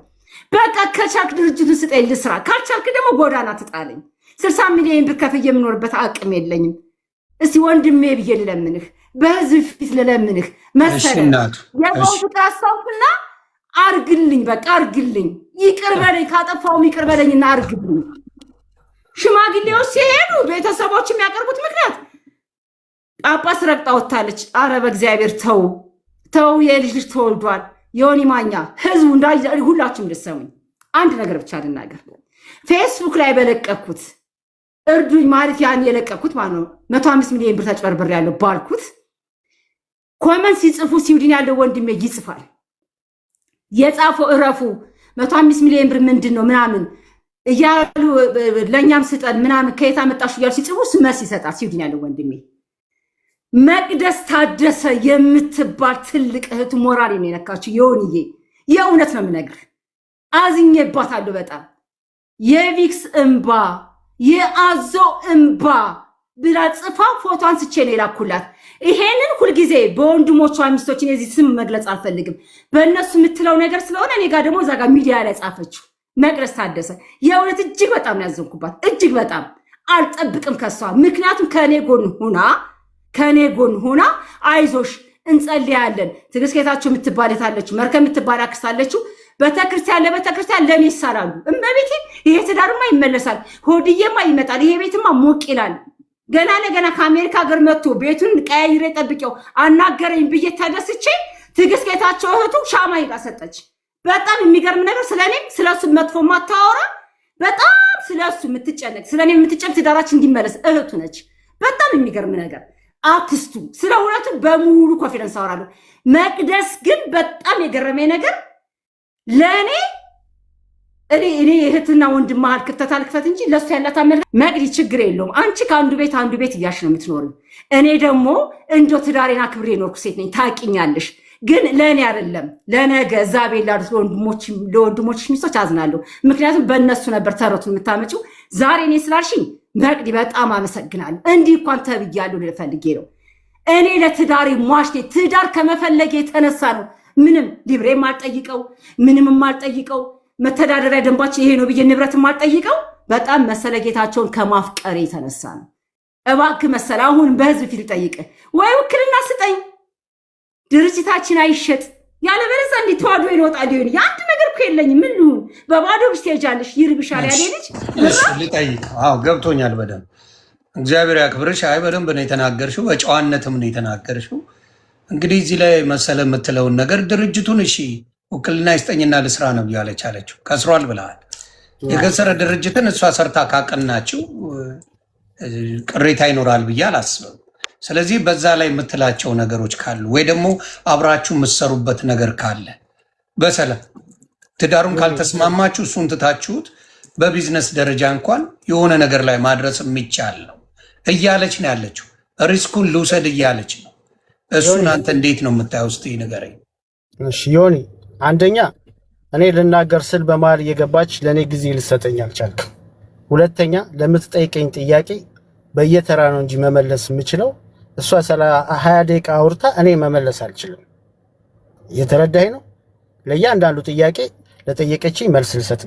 በቃ ከቻልክ ድርጅቱን ስጠኝ ልስራ። ካልቻልክ ደግሞ ጎዳና ትጣለኝ። 60 ሚሊዮን ብር ከፍዬ የምኖርበት አቅም የለኝም። እስቲ ወንድሜ ብዬ ልለምንህ፣ በህዝብ ፊት ልለምንህ መሰለ የባው ፍቅር አስታውቅና አርግልኝ። በቃ አርግልኝ። ይቅር በለኝ። ካጠፋውም ይቅር በለኝና አርግልኝ። ሽማግሌዎች ሲሄዱ ቤተሰቦች የሚያቀርቡት ምክንያት ጳጳስ ረግጣ ወጥታለች። አረ በእግዚአብሔር ተው ተው። የልጅ ልጅ ተወልዷል። ዮኒ ማኛ ህዝቡ ሁላችሁም ልትሰሙኝ አንድ ነገር ብቻ ልናገር። ፌስቡክ ላይ በለቀኩት እርዱኝ ማለት ያን የለቀኩት ማለት ነው 105 ሚሊዮን ብር ተጭበርብር ያለው ባልኩት ኮመንት ሲጽፉ ስዊድን ያለው ወንድሜ ይጽፋል። የጻፈው እረፉ 105 ሚሊዮን ብር ምንድነው ምናምን እያሉ ለኛም ስጠን ምናምን ከየት አመጣሹ እያሉ ሲጽፉ ስመስ ይሰጣል። ስዊድን ያለው ወንድሜ መቅደስ ታደሰ የምትባል ትልቅ እህቱ ሞራል የሚነካችሁ የሆንዬ የእውነት ነው የምነግርህ። አዝኜባታለሁ በጣም የቪክስ እንባ የአዞ እንባ ብላ ጽፋ ፎቶ አንስቼ ነው የላኩላት። ይሄንን ሁልጊዜ በወንድሞቿ ሚስቶችን የዚህ ስም መግለጽ አልፈልግም። በእነሱ የምትለው ነገር ስለሆነ እኔ ጋር ደግሞ እዛ ጋር ሚዲያ ላይ ጻፈችው። መቅደስ ታደሰ የእውነት እጅግ በጣም ነው ያዘንኩባት። እጅግ በጣም አልጠብቅም ከሷ። ምክንያቱም ከኔ ጎን ሆና አይዞሽ እንጸልያለን። ትግስት ጌታቸው የምትባል የታለችው መርከብ የምትባል አክስት አለችው። ቤተክርስቲያን ለቤተክርስቲያን ለኔ ይሳላሉ። እመቤቴ ይሄ ትዳርማ ይመለሳል፣ ሆድዬማ ይመጣል፣ ይሄ ቤትማ ሞቅ ይላል። ገና ለገና ከአሜሪካ ሀገር መጥቶ ቤቱን ቀያይሬ ጠብቄው አናገረኝ ብዬ ተደስቼ ትግስት ጌታቸው እህቱ ሻማ ይላ ሰጠች። በጣም የሚገርም ነገር ስለኔም ስለሱ መጥፎ ማታወራ በጣም ስለሱ የምትጨነቅ ስለኔ የምትጨነቅ ትዳራችን እንዲመለስ እህቱ ነች። በጣም የሚገርም ነገር አክስቱ ስለ እውነቱ በሙሉ ኮንፊደንስ አወራለሁ። መቅደስ ግን በጣም የገረመኝ ነገር ለኔ እኔ እህትና ወንድም መሀል ክፍተት አልክፈት እንጂ ለሱ ያላት መቅዲ ችግር የለውም። አንቺ ከአንዱ ቤት እያልሽ ነው የምትኖሪው። እኔ ደግሞ እንዶ ትዳሬን አክብሬ ኖርኩ ሴት ነኝ፣ ታውቂኛለሽ። ግን ለእኔ አይደለም ለነገ እዛ ቤት ላሉት ለወንድሞችሽ ሚስቶች አዝናለሁ። ምክንያቱም በእነሱ ነበር ተረቱን የምታመጪው። ዛሬ እኔ ስላልሽኝ መቅዲ በጣም አመሰግናለሁ። እንዲህ እንኳን ተብያለሁ ልፈልጌ ነው። እኔ ለትዳሬ ሟሽቴ ትዳር ከመፈለጌ የተነሳ ነው ምንም ሊብሬ የማልጠይቀው ምንም የማልጠይቀው መተዳደሪያ ደንባችን ይሄ ነው ብዬ ንብረት የማልጠይቀው በጣም መሰለ ጌታቸውን ከማፍቀሬ የተነሳ ነው። እባክህ መሰለ አሁን በህዝብ ፊት ልጠይቅ ወይ ውክልና ስጠኝ፣ ድርጅታችን አይሸጥ ያለበለዚያ እንዴት ተዋዶ ይወጣል ሊሆን የአንድ ነገር እኮ የለኝም። ምን ልሁን? በባዶ ብስ ትሄጃለሽ ይርብሻል ያለ ልጅ ልጠይቅ። አዎ ገብቶኛል በደንብ እግዚአብሔር ያክብርሽ። አይ በደንብ ነው የተናገርሽው፣ በጨዋነትም ነው የተናገርሽው። እንግዲህ እዚህ ላይ መሰለ የምትለውን ነገር ድርጅቱን እሺ ውክልና ይስጠኝና ልስራ ነው ያለች አለችው። ከስሯል ብለሃል። የከሰረ ድርጅትን እሷ ሰርታ ካቀናችው ቅሬታ ይኖራል ብዬ አላስብም። ስለዚህ በዛ ላይ የምትላቸው ነገሮች ካሉ ወይ ደግሞ አብራችሁ የምትሰሩበት ነገር ካለ በሰላም ትዳሩን ካልተስማማችሁ እሱን ትታችሁት በቢዝነስ ደረጃ እንኳን የሆነ ነገር ላይ ማድረስ የሚቻል ነው እያለች ነው ያለችው። ሪስኩን ልውሰድ እያለች ነው። እሱን አንተ እንዴት ነው የምታየው? እስኪ ንገረኝ። እሺ ዮኒ፣ አንደኛ እኔ ልናገር ስል በመሀል እየገባች ለእኔ ጊዜ ልሰጠኝ አልቻልክም። ሁለተኛ ለምትጠይቀኝ ጥያቄ በየተራ ነው እንጂ መመለስ የምችለው እሷ 20 ደቂቃ አውርታ እኔ መመለስ አልችልም። እየተረዳኝ ነው? ለእያንዳንዱ ጥያቄ ለጠየቀችኝ መልስ ልሰጥ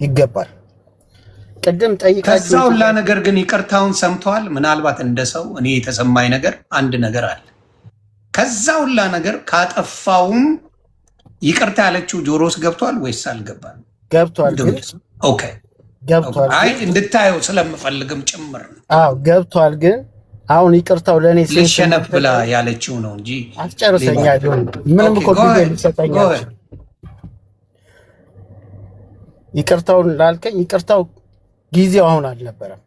ይገባል። ቅድም ጠይቃችሁ ከዛ ሁላ ነገር ግን ይቅርታውን ሰምተዋል። ምናልባት እንደ ሰው እኔ የተሰማኝ ነገር አንድ ነገር አለ። ከዛ ሁላ ነገር ካጠፋውም ይቅርታ ያለችው ጆሮስ ገብቷል ወይስ አልገባም? ገብቷል። ግን ኦኬ ገብቷል። አይ እንድታየው ስለምፈልግም ጭምር ነው። አዎ ገብቷል። ግን አሁን ይቅርታው ለኔ ልሸነፍ ብላ ያለችው ነው እንጂ አትጨርሰኛ ቢሆን ምንም እኮ ጊዜ ልሰጠኛ። ይቅርታውን ላልከኝ ይቅርታው ጊዜው አሁን አልነበረም።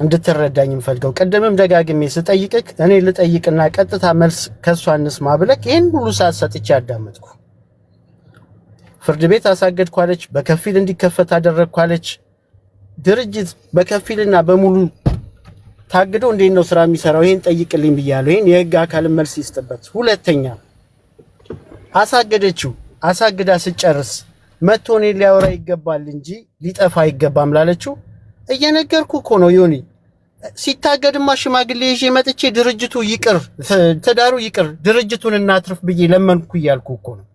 እንድትረዳኝ የምፈልገው ቅድምም ደጋግሜ ስጠይቅክ እኔ ልጠይቅና ቀጥታ መልስ ከሷ እንስማ ብለክ ይሄን ሁሉ ሰዓት ሰጥቼ ያዳመጥኩ። ፍርድ ቤት አሳገድኳለች፣ በከፊል እንዲከፈት አደረግኳለች። ድርጅት በከፊልና በሙሉ ታግዶ እንዴት ነው ስራ የሚሰራው? ይሄን ጠይቅልኝ ብያለሁ። ይሄን የህግ አካልን መልስ ይስጥበት። ሁለተኛ አሳገደችው። አሳግዳ ስጨርስ መጥቶ እኔን ሊያወራ ይገባል እንጂ ሊጠፋ አይገባም ላለችው እየነገርኩ እኮ ነው ዮኒ። ሲታገድማ ሽማግሌ ይዤ መጥቼ ድርጅቱ ይቅር፣ ትዳሩ ይቅር፣ ድርጅቱን እናትርፍ ብዬ ለመንኩ እያልኩ እኮ ነው።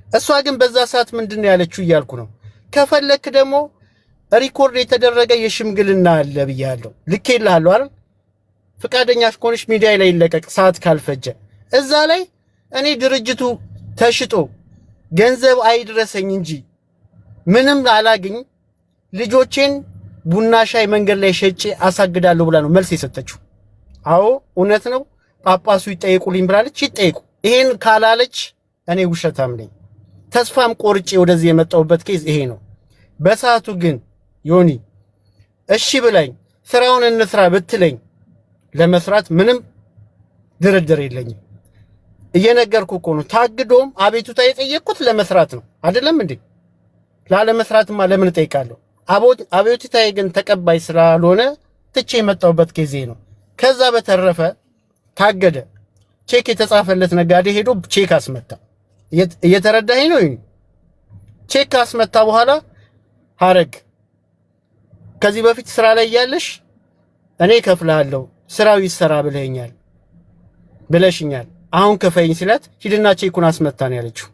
እሷ ግን በዛ ሰዓት ምንድን ያለችው እያልኩ ነው። ከፈለክ ደግሞ ሪኮርድ የተደረገ የሽምግልና አለ ብያለሁ፣ ልኬልሃለሁ አይደል? ፍቃደኛ ከሆነሽ ሚዲያ ላይ ይለቀቅ፣ ሰዓት ካልፈጀ። እዛ ላይ እኔ ድርጅቱ ተሽጦ ገንዘብ አይድረሰኝ እንጂ ምንም አላግኝ ልጆቼን ቡና ሻይ መንገድ ላይ ሸጬ አሳግዳለሁ ብላ ነው መልስ የሰጠችው። አዎ እውነት ነው። ጳጳሱ ይጠይቁልኝ ብላለች፣ ይጠይቁ። ይሄን ካላለች እኔ ውሸታም ነኝ። ተስፋም ቆርጬ ወደዚህ የመጣሁበት ኬዝ ይሄ ነው። በሰዓቱ ግን ዮኒ እሺ ብላኝ ስራውን እንስራ ብትለኝ ለመስራት ምንም ድርድር የለኝም። እየነገርኩ እኮ ነው። ታግዶም አቤቱታ የጠየቅኩት ለመስራት ነው አይደለም እንዴ? ላለመስራትማ ለምን እጠይቃለሁ? አቤቱታዬ ግን ተቀባይ ስላልሆነ ትቼ የመጣሁበት ጊዜ ነው። ከዛ በተረፈ ታገደ። ቼክ የተጻፈለት ነጋዴ ሄዶ ቼክ አስመታ። እየተረዳኸኝ ነው? ቼክ አስመታ በኋላ ሀረግ ከዚህ በፊት ስራ ላይ ያለሽ እኔ ከፍላለሁ ስራው ይሰራ ብለሽኛል። አሁን ከፈይኝ ሲላት ሂድና ቼኩን አስመታ ነው ያለችው።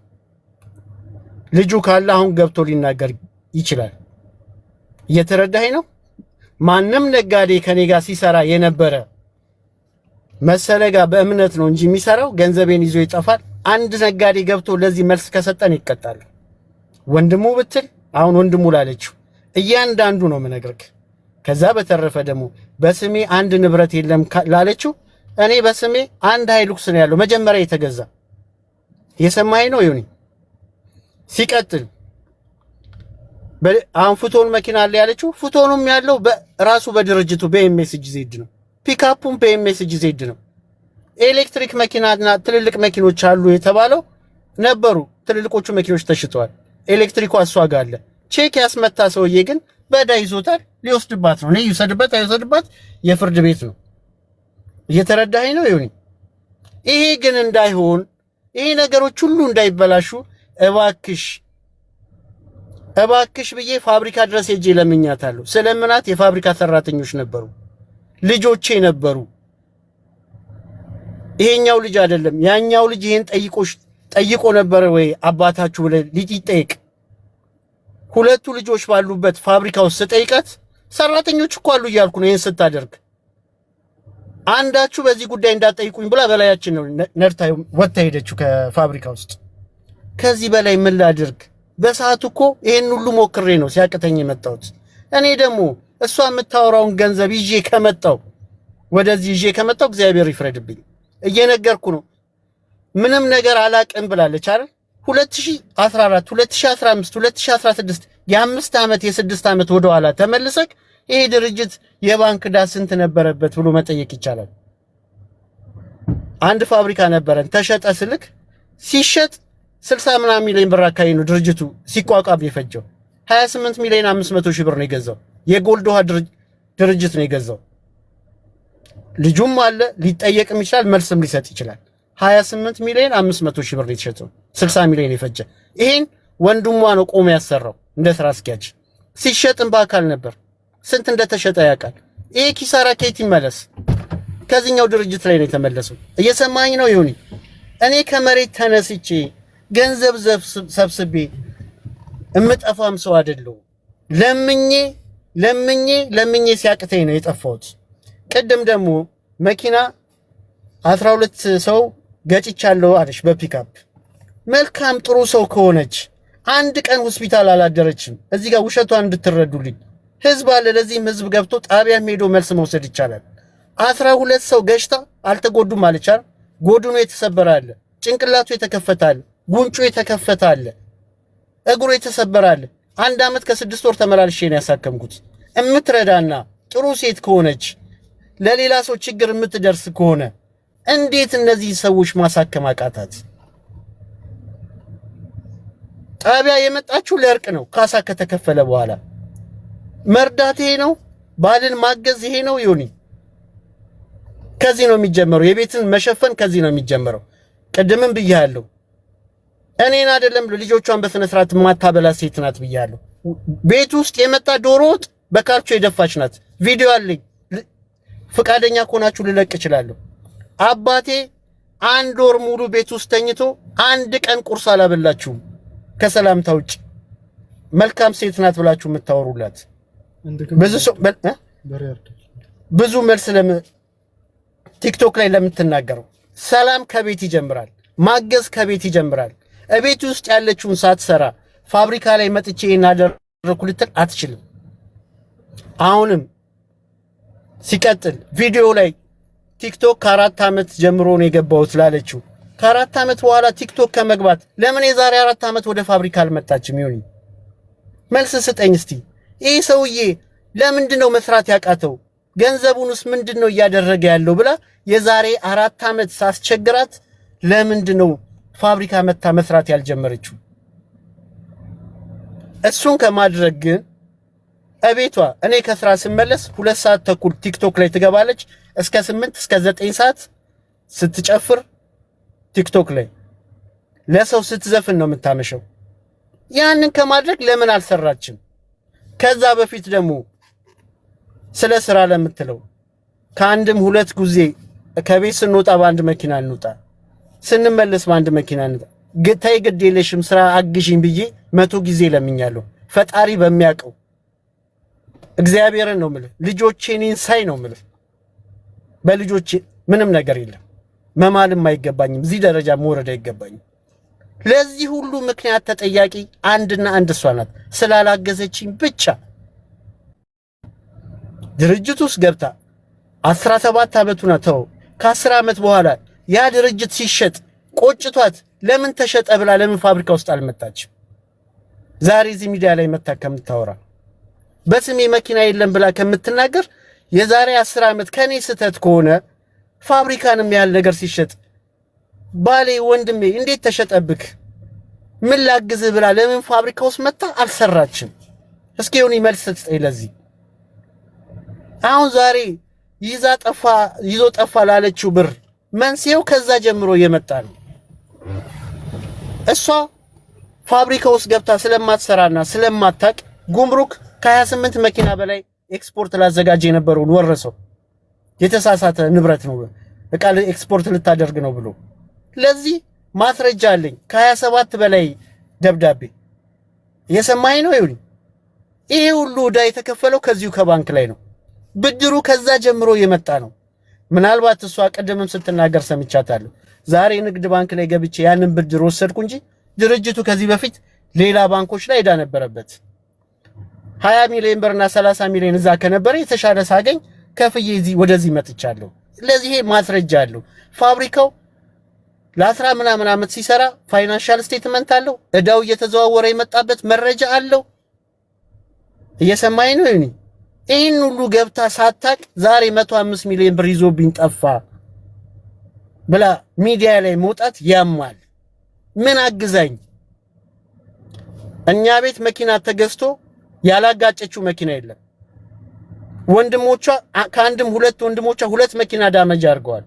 ልጁ ካለ አሁን ገብቶ ሊናገር ይችላል። እየተረዳኸኝ ነው? ማንም ነጋዴ ከኔ ጋር ሲሰራ የነበረ መሰለ ጋር በእምነት ነው እንጂ የሚሰራው ገንዘቤን ይዞ ይጠፋል። አንድ ነጋዴ ገብቶ ለዚህ መልስ ከሰጠን ይቀጣል። ወንድሙ ብትል አሁን ወንድሙ ላለችው እያንዳንዱ ነው የምነግርህ። ከዛ በተረፈ ደግሞ በስሜ አንድ ንብረት የለም ላለችው እኔ በስሜ አንድ ሃይሉክስ ነው ያለው መጀመሪያ የተገዛ። የሰማኸኝ ነው ዮኒ? ሲቀጥል አሁን ፉቶን መኪና አለ ያለችው ፉቶኑም ያለው በራሱ በድርጅቱ በኤምኤስጂ ዜድ ነው። ፒካፑም በኤምኤስጂ ዜድ ነው። ኤሌክትሪክ መኪናና ትልልቅ መኪኖች አሉ የተባለው ነበሩ። ትልልቆቹ መኪኖች ተሽጠዋል። ኤሌክትሪኩ እሷ ጋር አለ። ቼክ ያስመታ ሰውዬ ግን በዳ ይዞታል፣ ሊወስድባት ነው። እኔ ይውሰድበት አይወሰድባት የፍርድ ቤት ነው። እየተረዳኸኝ ነው ይሁን። ይሄ ግን እንዳይሆን፣ ይሄ ነገሮች ሁሉ እንዳይበላሹ እባክሽ ብዬ ፋብሪካ ድረስ ሄጄ ለምኛታለሁ። ስለምናት የፋብሪካ ሰራተኞች ነበሩ፣ ልጆቼ ነበሩ። ይሄኛው ልጅ አይደለም ያኛው ልጅ ይሄን ጠይቆ ነበር ወይ አባታችሁ ብለ ሊጠይቅ ሁለቱ ልጆች ባሉበት ፋብሪካ ውስጥ ስጠይቃት ሰራተኞች እኮ አሉ እያልኩ ነው። ይሄን ስታደርግ አንዳችሁ በዚህ ጉዳይ እንዳትጠይቁኝ ብላ በላያችን ነው ነርታ ወጣ ሄደችው ከፋብሪካ ውስጥ። ከዚህ በላይ ምን ላድርግ? በሰዓቱ እኮ ይሄን ሁሉ ሞክሬ ነው ሲያቅተኝ የመጣሁት። እኔ ደግሞ እሷ የምታወራውን ገንዘብ ይዤ ከመጣው ወደዚህ ይዤ ከመጣው እግዚአብሔር ይፍረድብኝ። እየነገርኩ ነው። ምንም ነገር አላቅም ብላለች አይደል? 2014 2015 2016 የ5 ዓመት የ6 ዓመት ወደ ኋላ ተመልሰክ ይሄ ድርጅት የባንክ ዕዳ ስንት ነበረበት ብሎ መጠየቅ ይቻላል። አንድ ፋብሪካ ነበረን ተሸጠ ስልክ ሲሸጥ 60 ምናምን ሚሊዮን ብር አካባቢ ነው ድርጅቱ ሲቋቋም የፈጀው። 28 ሚሊዮን 500 ሺህ ብር ነው የገዛው። የጎልድ ውሃ ድርጅት ነው የገዛው። ልጁም አለ ሊጠየቅም ይችላል፣ መልስም ሊሰጥ ይችላል። 28 ሚሊዮን 500 ሺህ ብር የተሸጠው 60 ሚሊዮን የፈጀ ይሄን ወንድሟ ነው ቆሞ ያሰራው እንደ ስራ አስኪያጅ። ሲሸጥም በአካል ነበር። ስንት እንደተሸጠ ያውቃል። ይሄ ኪሳራ ከየት ይመለስ? ከዚህኛው ድርጅት ላይ ነው የተመለሰው። እየሰማኝ ነው ይሁን። እኔ ከመሬት ተነስቼ ገንዘብ ሰብስቤ እምጠፋም ሰው አይደለሁም። ለምኜ ሲያቅተኝ ነው የጠፋሁት። ቅድም ደግሞ መኪና 12 ሰው ገጭቻለሁ አለሽ በፒካፕ። መልካም ጥሩ ሰው ከሆነች አንድ ቀን ሆስፒታል አላደረችም። እዚህ ጋር ውሸቷን እንድትረዱልኝ። ህዝብ አለ። ለዚህም ህዝብ ገብቶ ጣቢያም ሄዶ መልስ መውሰድ ይቻላል። 12 ሰው ገጭታ አልተጎዱም አለቻል። ጎድኑ የተሰበረ አለ፣ ጭንቅላቱ የተከፈተ አለ፣ ጉንጩ የተከፈተ አለ፣ እግሩ የተሰበረ አለ። 1 ዓመት ከ6 ወር ተመላልሼ ነው ያሳከምኩት። እምትረዳና ጥሩ ሴት ከሆነች ለሌላ ሰው ችግር የምትደርስ ከሆነ እንዴት እነዚህ ሰዎች ማሳከም አቃታት? ጣቢያ የመጣችሁ ለእርቅ ነው። ካሳ ከተከፈለ በኋላ መርዳት ይሄ ነው። ባልን ማገዝ ይሄ ነው። ይሁን ከዚህ ነው የሚጀምረው። የቤትን መሸፈን ከዚህ ነው የሚጀምረው። ቅድምም ብያለሁ። እኔን አይደለም ልጆቿን በስነ ስርዓት ማታበላ ሴት ናት ብያለሁ። ቤት ውስጥ የመጣ ዶሮ ወጥ በካልቾ የደፋች ናት። ቪዲዮ አለኝ። ፍቃደኛ ከሆናችሁ ልለቅ እችላለሁ። አባቴ 1 ወር ሙሉ ቤት ውስጥ ተኝቶ 1 ቀን ቁርስ አላበላችሁም ከሰላምታ ውጭ። መልካም ሴት ናት ብላችሁ የምታወሩላት ብዙ መልስ ቲክቶክ ላይ ለምትናገረው ሰላም ከቤት ይጀምራል። ማገዝ ከቤት ይጀምራል። እቤት ውስጥ ያለችውን ሳትሰራ ፋብሪካ ላይ መጥቼ እናደርኩ ልትል አትችልም። አሁንም ሲቀጥል ቪዲዮ ላይ ቲክቶክ ከ4 ዓመት ጀምሮ ነው የገባሁት ላለችው ከ4 ዓመት በኋላ ቲክቶክ ከመግባት ለምን የዛሬ 4 ዓመት ወደ ፋብሪካ አልመጣችም? ይሁን መልስ ስጠኝ እስቲ። ይሄ ሰውዬ ለምንድነው መስራት ያቃተው? ገንዘቡንስ ምንድነው እያደረገ ያለው ብላ የዛሬ 4 ዓመት ሳስቸግራት ለምንድነው ፋብሪካ መታ መስራት ያልጀመረችው? እሱን ከማድረግ ግን እቤቷ እኔ ከስራ ስመለስ 2 ሰዓት ተኩል ቲክቶክ ላይ ትገባለች። እስከ 8 እስከ 9 ሰዓት ስትጨፍር ቲክቶክ ላይ ለሰው ስትዘፍን ነው የምታመሸው። ያንን ከማድረግ ለምን አልሰራችም? ከዛ በፊት ደግሞ ስለ ስራ ለምትለው ከአንድም 2 ጊዜ ከቤት ስንወጣ በአንድ መኪና እንውጣ፣ ስንመለስ በአንድ መኪና እንውጣ። ግታይ ግድ የለሽም ስራ አግዢኝ ብዬ 100 ጊዜ ለምኛለሁ። ፈጣሪ በሚያውቀው እግዚአብሔርን ነው የምልህ። ልጆቼን ሳይ ነው የምልህ። በልጆቼ ምንም ነገር የለም። መማልም አይገባኝም። እዚህ ደረጃ መውረድ አይገባኝም። ለዚህ ሁሉ ምክንያት ተጠያቂ አንድና አንድ እሷ ናት። ስላላገዘችኝ ብቻ ድርጅት ውስጥ ገብታ 17 ዓመቱ ነው ተው። ከ10 ዓመት በኋላ ያ ድርጅት ሲሸጥ ቆጭቷት ለምን ተሸጠ ብላ ለምን ፋብሪካ ውስጥ አልመጣችም? ዛሬ እዚህ ሚዲያ ላይ መታ ከምታወራ በስሜ መኪና የለም ብላ ከምትናገር የዛሬ 10 ዓመት ከኔ ስተት ከሆነ ፋብሪካንም ያህል ነገር ሲሸጥ ባሌ ወንድሜ እንዴት ተሸጠብክ? ምን ላግዝ ብላ ለምን ፋብሪካ ውስጥ መጣ አልሰራችም? እስኪ ዮኒ መልስ ስጠኝ ለዚህ። አሁን ዛሬ ይዞ ጠፋ ላለችው ብር መንስኤው ከዛ ጀምሮ የመጣ ነው። እሷ ፋብሪካ ውስጥ ገብታ ስለማትሰራና ስለማታቅ ጉምሩክ ከ28 መኪና በላይ ኤክስፖርት ላዘጋጀ የነበረውን ወረሰው። የተሳሳተ ንብረት ነው እቃ ኤክስፖርት ልታደርግ ነው ብሎ ለዚህ ማስረጃ አለኝ። ከ27 በላይ ደብዳቤ የሰማኸኝ ነው ይሁን። ይሄ ሁሉ ዕዳ የተከፈለው ከዚሁ ከባንክ ላይ ነው። ብድሩ ከዛ ጀምሮ የመጣ ነው። ምናልባት እሷ ቀደምም ስትናገር ሰምቻታለሁ። ዛሬ ንግድ ባንክ ላይ ገብቼ ያንን ብድር ወሰድኩ እንጂ ድርጅቱ ከዚህ በፊት ሌላ ባንኮች ላይ ዕዳ ነበረበት። 20 ሚሊዮን ብርና 30 ሚሊዮን እዛ ከነበረ የተሻለ ሳገኝ ከፍዬ ወደዚህ መጥቻለሁ። ለዚህ ማስረጃ አለው። ፋብሪካው ለ10 ምናምን ዓመት ሲሰራ ፋይናንሻል ስቴትመንት አለው። ዕዳው እየተዘዋወረ የመጣበት መረጃ አለው። እየሰማኝ ነው ይሁን። ይህን ሁሉ ገብታ ሳታቅ ዛሬ 105 ሚሊዮን ብር ይዞብኝ ጠፋ ብላ ሚዲያ ላይ መውጣት ያማል። ምን አግዛኝ? እኛ ቤት መኪና ተገዝቶ ያላጋጨችው መኪና የለም። ወንድሞቿ ከአንድም ሁለት ወንድሞቿ ሁለት መኪና ዳመጅ አድርገዋል።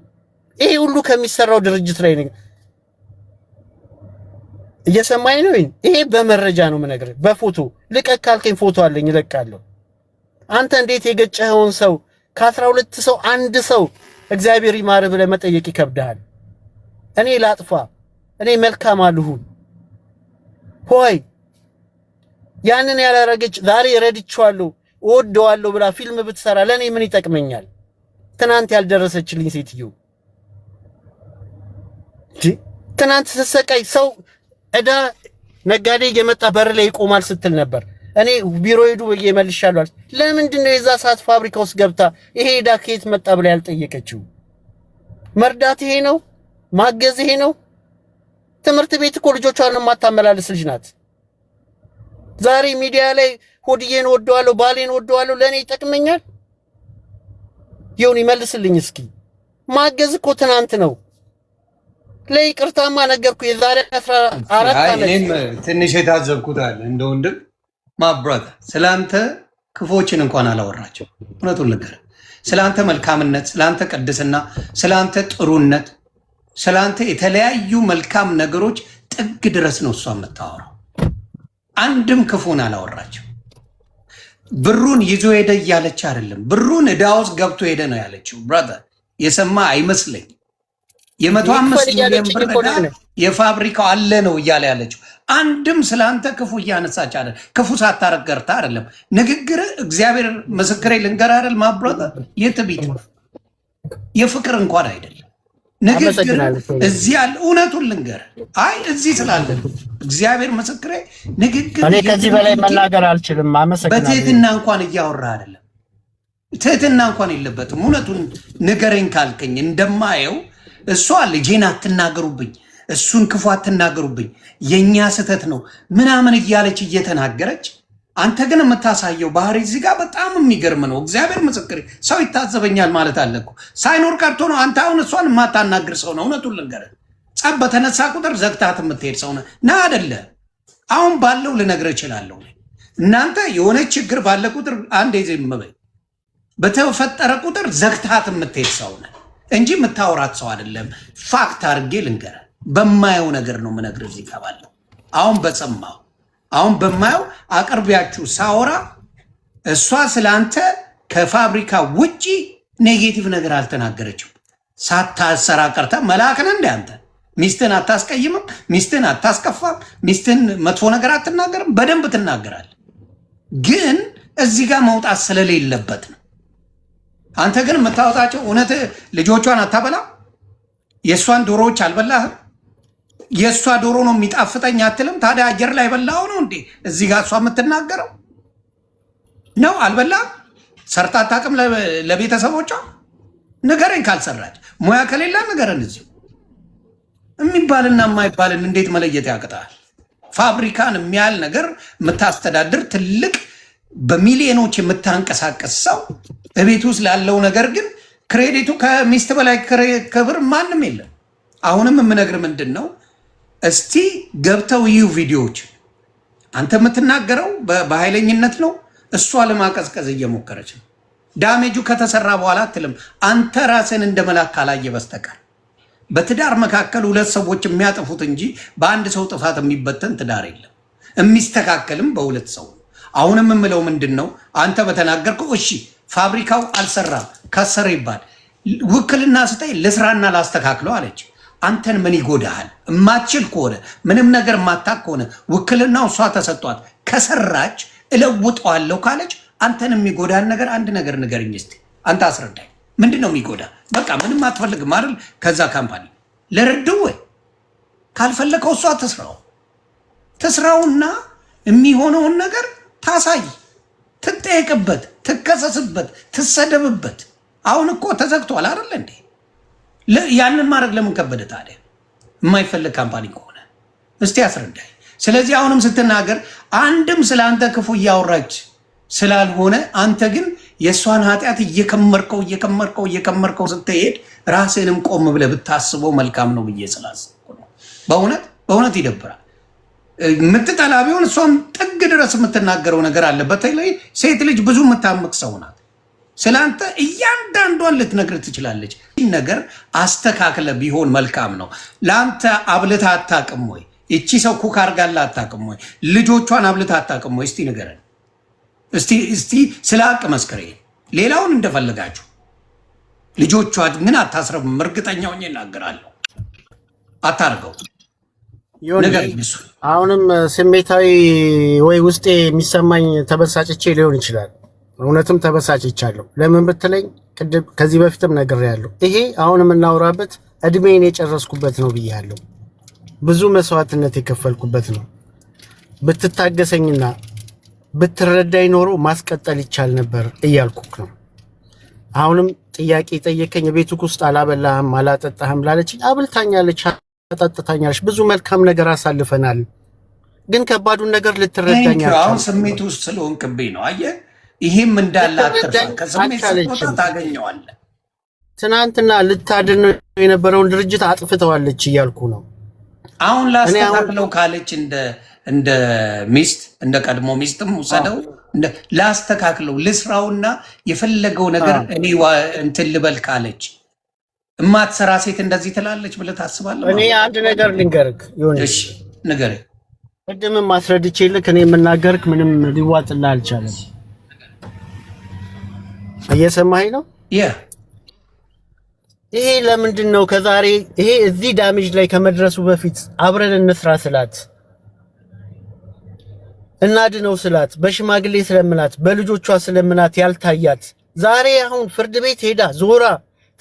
ይሄ ሁሉ ከሚሰራው ድርጅት ላይ ነው። እየሰማኝ ነው ይሄ በመረጃ ነው የምነግርህ። በፎቶ ልቀቅ ካልከኝ ፎቶ አለኝ እለቃለሁ። አንተ እንዴት የገጨኸውን ሰው ከ12 ሰው አንድ ሰው እግዚአብሔር ይማር ብለህ መጠየቅ ይከብዳል? እኔ ላጥፋ፣ እኔ መልካም አልሁን ሆይ ያንን ያላረገች ዛሬ ረድቼዋለሁ እወደዋለሁ ብላ ፊልም ብትሰራ ለኔ ምን ይጠቅመኛል? ትናንት ያልደረሰችልኝ ሴትዮ ትናንት ስትሰቃይ ሰው ዕዳ ነጋዴ የመጣ በር ላይ ይቆማል ስትል ነበር። እኔ ቢሮ ሄዱ በየመልሻለሁ። ለምንድን ነው የዛ ሰዓት ፋብሪካ ውስጥ ገብታ ይሄ ዕዳ ከየት መጣ ብላ ያልጠየቀችው? መርዳት ይሄ ነው? ማገዝ ይሄ ነው? ትምህርት ቤት እኮ ልጆቿን የማታመላልስ ልጅ ናት። ዛሬ ሚዲያ ላይ ሆድዬን ወደዋለሁ ባሌን ወደዋለሁ ለኔ ይጠቅመኛል? ይሁን ይመልስልኝ እስኪ። ማገዝ እኮ ትናንት ነው። ለይቅርታማ ነገርኩ የዛሬ 14 ዓመት። እኔም ትንሽ የታዘብኩት አለ እንደ ወንድም ማብራት ስላንተ ክፎችን እንኳን አላወራቸው። እውነቱን ልንገርህ፣ ስላንተ መልካምነት፣ ስላንተ ቅድስና፣ ስላንተ ጥሩነት፣ ስላንተ የተለያዩ መልካም ነገሮች ጥግ ድረስ ነው እሷ የምታወራው። አንድም ክፉን አላወራቸው። ብሩን ይዞ ሄደ እያለች አይደለም፣ ብሩን ዕዳ ውስጥ ገብቶ ሄደ ነው ያለችው። ብራዘር የሰማ አይመስለኝ። የ105 ሚሊዮን ብር ዕዳ የፋብሪካው አለ ነው እያለ ያለችው። አንድም ስላንተ ክፉ እያነሳች አይደል፣ ክፉ ሳታረገርታ አይደለም። ንግግር እግዚአብሔር ምስክሬ ልንገር አይደል ማብራታ የትቢት የፍቅር እንኳን አይደለም ንግግር እዚህ ያለ እውነቱን ልንገር። አይ እዚህ ስላለ እግዚአብሔር ምስክሬ ንግግር እኔ ከዚህ በላይ መናገር አልችልም። አመሰግናለሁ። በትህትና እንኳን እያወራ አይደለም፣ ትህትና እንኳን የለበትም። እውነቱን ንገረኝ ካልከኝ እንደማየው እሷ ልጄን አትናገሩብኝ፣ እሱን ክፉ አትናገሩብኝ፣ የኛ ስህተት ነው ምናምን እያለች እየተናገረች፣ አንተ ግን የምታሳየው ባህሪ እዚህ ጋር በጣም የሚገርም ነው። እግዚአብሔር ምስክሬ ሰው ይታዘበኛል ማለት አለ እኮ ሳይኖር ቀርቶ ነው። አንተ አሁን እሷን የማታናግር ሰው ነው። እውነቱን ልንገርህ፣ ጸብ በተነሳ ቁጥር ዘግታት የምትሄድ ሰው ነህ ና አይደለ? አሁን ባለው ልነግርህ እችላለሁ። እናንተ የሆነ ችግር ባለ ቁጥር አንዴ ዝም በይ፣ በተፈጠረ ቁጥር ዘግታት የምትሄድ ሰው ነህ እንጂ የምታወራት ሰው አይደለም። ፋክት አድርጌ ልንገርህ፣ በማየው ነገር ነው የምነግርህ። እዚህ ጋር ባለው አሁን በማየው አቅርቢያችሁ ሳወራ እሷ ስለአንተ ከፋብሪካ ውጪ ኔጌቲቭ ነገር አልተናገረችም። ሳታሰራ ቀርታ መልአክ ነህ እንደ አንተ ሚስትህን አታስቀይምም፣ ሚስትህን አታስከፋም፣ ሚስትህን መጥፎ ነገር አትናገርም። በደንብ ትናገራለህ፣ ግን እዚህ ጋር መውጣት ስለሌለበት ነው። አንተ ግን የምታወጣቸው እውነት ልጆቿን አታበላም? የእሷን ዶሮዎች አልበላህም? የእሷ ዶሮ ነው የሚጣፍጠኝ አትልም? ታዲያ አየር ላይ በላው ነው እንዴ እዚህ ጋር እሷ የምትናገረው ነው? አልበላህም? ሰርታ አታውቅም? ለቤተሰቦቿ ንገረኝ። ካልሰራች ሙያ ከሌላ ንገረን። እዚሁ የሚባልና የማይባልን እንዴት መለየት ያቅጣል? ፋብሪካን የሚያህል ነገር የምታስተዳድር ትልቅ በሚሊዮኖች የምታንቀሳቀስ ሰው በቤት ውስጥ ላለው ነገር ግን ክሬዲቱ ከሚስት በላይ ክብር ማንም የለም። አሁንም የምነግር ምንድን ነው እስቲ ገብተው ይዩ ቪዲዮዎች። አንተ የምትናገረው በኃይለኝነት ነው፣ እሷ ለማቀዝቀዝ እየሞከረች ነው። ዳሜጁ ከተሰራ በኋላ አትልም። አንተ ራስን እንደ መላክ ካላየ በስተቀር በትዳር መካከል ሁለት ሰዎች የሚያጠፉት እንጂ በአንድ ሰው ጥፋት የሚበተን ትዳር የለም። የሚስተካከልም በሁለት ሰው። አሁንም የምለው ምንድን ነው? አንተ በተናገርከው እሺ፣ ፋብሪካው አልሰራም ከሰረ ይባል፣ ውክልና ስጠኝ ልስራና ላስተካክለው አለች። አንተን ምን ይጎዳሃል? እማችል ከሆነ ምንም ነገር ማታቅ ከሆነ ውክልናው እሷ ተሰጧት ከሰራች እለውጠዋለሁ ካለች አንተን የሚጎዳን ነገር አንድ ነገር ንገረኝ እስቲ። አንተ አስረዳኝ። ምንድን ነው የሚጎዳ? በቃ ምንም አትፈልግም አይደል? ከዛ ካምፓኒ ለርድው ወይ ካልፈለከው እሷ ትስራውና የሚሆነውን ነገር ታሳይ፣ ትጠየቅበት፣ ትከሰስበት፣ ትሰደብበት። አሁን እኮ ተዘግቷል አይደል እንዴ? ያንን ማድረግ ለምን ከበደ ታዲያ? የማይፈልግ ካምፓኒ ከሆነ እስቲ አስረዳኝ። ስለዚህ አሁንም ስትናገር አንድም ስለ አንተ ክፉ እያወራች ስላልሆነ አንተ ግን የእሷን ኃጢአት እየከመርከው ስትሄድ ራስንም ቆም ብለህ ብታስበው መልካም ነው ብዬ ስላሰብኩ ነው። በእውነት ይደብራል። የምትጠላ ቢሆን እሷም ጥግ ድረስ የምትናገረው ነገር አለ። በተለይ ሴት ልጅ ብዙ የምታምቅ ሰው ናት። ስለአንተ እያንዳንዷን ልትነግር ትችላለች። ይህ ነገር አስተካክለ ቢሆን መልካም ነው። ለአንተ አብልታ አታውቅም ወይ? እቺ ሰው ኩክ አርጋላ አታውቅም ወይ? ልጆቿን አብልታ አታውቅም ወይ? እስቲ ንገረን። እስቲ ስለ ሀቅ መስክር። ሌላውን እንደፈለጋችሁ ልጆቿ ግን አታስረብም። እርግጠኛ ሆኜ እናገራለሁ። አታርገው። አሁንም ስሜታዊ ወይ ውስጤ የሚሰማኝ ተበሳጭቼ ሊሆን ይችላል። እውነትም ተበሳጭቻለሁ። ለምን ብትለኝ ከዚህ በፊትም ነግሬያለሁ። ይሄ አሁን የምናወራበት እድሜን የጨረስኩበት ነው ብያለሁ። ብዙ መስዋዕትነት የከፈልኩበት ነው። ብትታገሰኝና ብትረዳኝ ኖሮ ማስቀጠል ይቻል ነበር እያልኩክ ነው። አሁንም ጥያቄ ጠየቀኝ። ቤቱክ ውስጥ አላበላህም አላጠጣህም ላለችኝ አብልታኛለች፣ አጠጥታኛለች። ብዙ መልካም ነገር አሳልፈናል። ግን ከባዱን ነገር ልትረዳኝ አሁን ስሜት ውስጥ ስለሆንክብኝ ነው። አየህ፣ ይሄም እንዳለ አትርሳ። ከስሜት ስትወጣ ታገኘዋለህ። ትናንትና ልታድን የነበረውን ድርጅት አጥፍተዋለች እያልኩ ነው። አሁን ላስተካክለው ካለች እንደ ሚስት እንደ ቀድሞ ሚስትም ውሰደው ላስተካክለው ልስራውና የፈለገው ነገር እኔ እንትን ልበል ካለች እማትሰራ ሴት እንደዚህ ትላለች ብለህ ታስባለህ? እኔ አንድ ነገር ልንገርክ ይሁን። እሺ ንገረኝ። ቅድምም ማስረድቼልክ እኔ የምናገርክ ምንም ሊዋጥልህ አልቻለም። እየሰማኸኝ ነው? ይሄ ለምንድን ነው ከዛሬ ይሄ እዚህ ዳሜጅ ላይ ከመድረሱ በፊት አብረን እንስራ ስላት እናድነው ስላት በሽማግሌ ስለምናት በልጆቿ ስለምናት ያልታያት ዛሬ አሁን ፍርድ ቤት ሄዳ ዞራ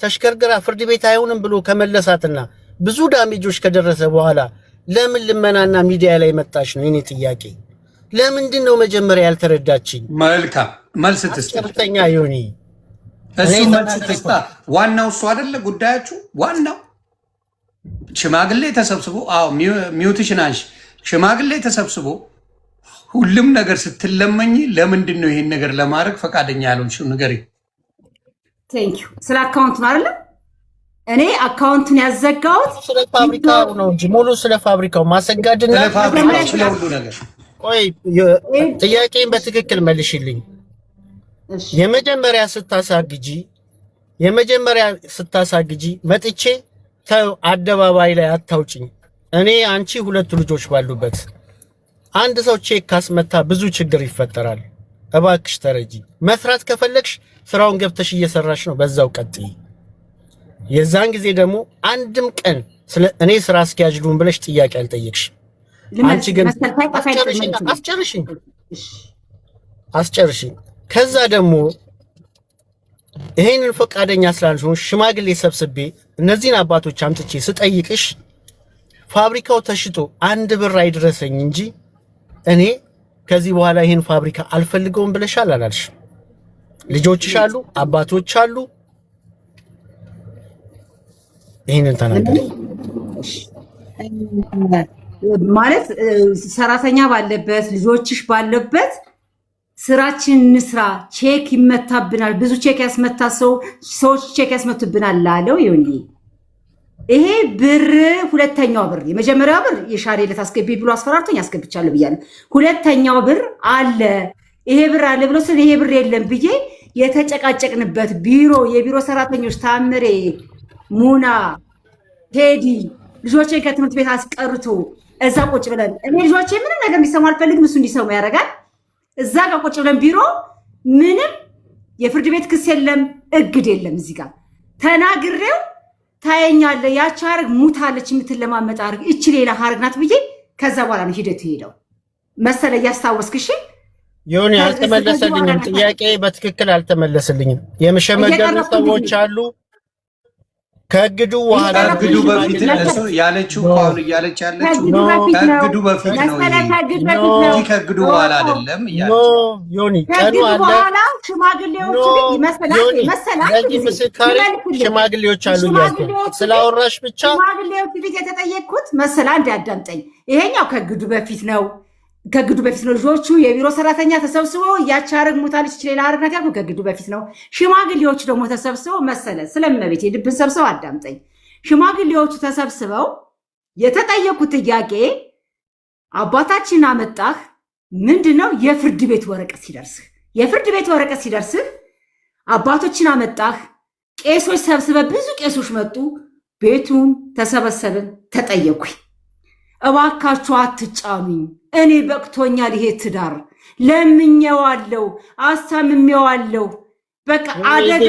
ተሽከርግራ ፍርድ ቤት አይሆንም ብሎ ከመለሳትና ብዙ ዳሜጆች ከደረሰ በኋላ ለምን ልመናና ሚዲያ ላይ መጣች ነው የኔ ጥያቄ። ለምንድን ነው መጀመሪያ ያልተረዳችኝ? መልካም መልስ ትስጥልኝ ዮኒ። እሱ መልስ ትስጣ። ዋናው እሱ አይደለ ጉዳያችሁ? ዋናው ሽማግሌ ተሰብስቦ ሚውትሽን አንሺ። ሽማግሌ ተሰብስቦ ሁሉም ነገር ስትለመኝ ለምንድን ነው ይሄን ነገር ለማድረግ ፈቃደኛ ያልሆንሽው? ንገሪኝ። ቴንኪው። ስለ አካውንት ነው አይደለ? እኔ አካውንቱን ያዘጋሁት ስለ ፋብሪካው ነው እንጂ ሙሉ ስለ ፋብሪካው ማሰጋድና ስለ ፋብሪካው ስለ ሁሉ ነገር። ቆይ ጥያቄን በትክክል መልሽልኝ። የመጀመሪያ ስታሳግጂ መጥቼ አደባባይ ላይ አታውጭኝ። እኔ አንቺ ሁለት ልጆች ባሉበት አንድ ሰው ቼክ ካስመታ ብዙ ችግር ይፈጠራል። እባክሽ ተረጂ። መስራት ከፈለግሽ ስራውን ገብተሽ እየሰራሽ ነው፣ በዛው ቀጥይ። የዛን ጊዜ ደግሞ አንድም ቀን እኔ ስራ አስኪያጅ ልሁን ብለሽ ጥያቄ አልጠየቅሽ። አንቺ ግን አስጨርሽኝ። ከዛ ደግሞ ይሄንን ፈቃደኛ ስላልሆንሽ ሽማግሌ ሰብስቤ እነዚህን አባቶች አምጥቼ ስጠይቅሽ ፋብሪካው ተሽጦ አንድ ብር አይድረሰኝ እንጂ እኔ ከዚህ በኋላ ይሄን ፋብሪካ አልፈልገውም ብለሻል አላልሽ? ልጆችሽ አሉ፣ አባቶች አሉ። ይሄንን ተናገሪ ማለት ሰራተኛ ባለበት ልጆችሽ ባለበት ስራችን እንስራ። ቼክ ይመታብናል፣ ብዙ ቼክ ሰዎች ቼክ ያስመቱብናል ላለው ይሁን። ይሄ ብር ሁለተኛው ብር የመጀመሪያው ብር የሻሬ ለታስገቢ ብሎ አስፈራርቶኝ አስገብቻለሁ ብያለሁ። ሁለተኛው ብር አለ ይሄ ብር አለ ብሎ ስለ ይሄ ብር የለም ብዬ የተጨቃጨቅንበት ቢሮ የቢሮ ሰራተኞች ታምሬ፣ ሙና፣ ቴዲ ልጆቼን ከትምህርት ቤት አስቀርቶ እዛ ቁጭ ብለን እኔ ልጆቼ ምንም ነገር እንዲሰሙ አልፈልግም፣ እሱ እንዲሰሙ ያደርጋል። እዛ ጋር ቁጭ ብለን ቢሮ ምንም የፍርድ ቤት ክስ የለም፣ እግድ የለም። እዚህ ጋር ተናግሬው ታየኛለህ ያቺ ሀረግ ሙታለች የምትለማመጥ ሀረግ እቺ ሌላ ሀረግ ናት ብዬ ከዛ በኋላ ነው ሂደቱ ሄደው መሰለ እያስታወስክሽ ይሁን ያልተመለሰልኝም ጥያቄ በትክክል አልተመለሰልኝም። የመሸመገሉ ሰዎች አሉ ከእግዱ በኋላ ከእግዱ በፊት እሱ ያለችው ፓውል እያለች ያለችው ከእግዱ በፊት ነው እንጂ ከእግዱ በኋላ አይደለም እያለች ዮኒ ቀኑ አለ ሽማግሌዎቹ ሽማግሌዎች አሉ ስላወራሽ ብቻ ሽማግሌዎቹ ፊት የተጠየቅኩት መሰላ እንዲያዳምጠኝ ይሄኛው ከእግዱ በፊት ነው። ከግዱ በፊት ነው። ልጆቹ የቢሮ ሰራተኛ ተሰብስበው ያቺ ሀረግ ሞታለች ሌላ ሀረግ ናት ያልኩት ከግዱ በፊት ነው። ሽማግሌዎቹ ደግሞ ተሰብስበው መሰለ ስለመቤት የድብን ሰብስበው አዳምጠኝ። ሽማግሌዎቹ ተሰብስበው የተጠየቁት ጥያቄ አባታችን አመጣህ ምንድነው? የፍርድ ቤት ወረቀት ሲደርስህ የፍርድ ቤት ወረቀት ሲደርስህ አባቶችን አመጣህ። ቄሶች ሰብስበ ብዙ ቄሶች መጡ። ቤቱን ተሰበሰብን። ተጠየቁኝ። እባካችሁ አትጫኑኝ፣ እኔ በቅቶኛል፣ ይሄ ትዳር ለምኜዋለሁ፣ አሳምሜዋለሁ። በቃ አደጋ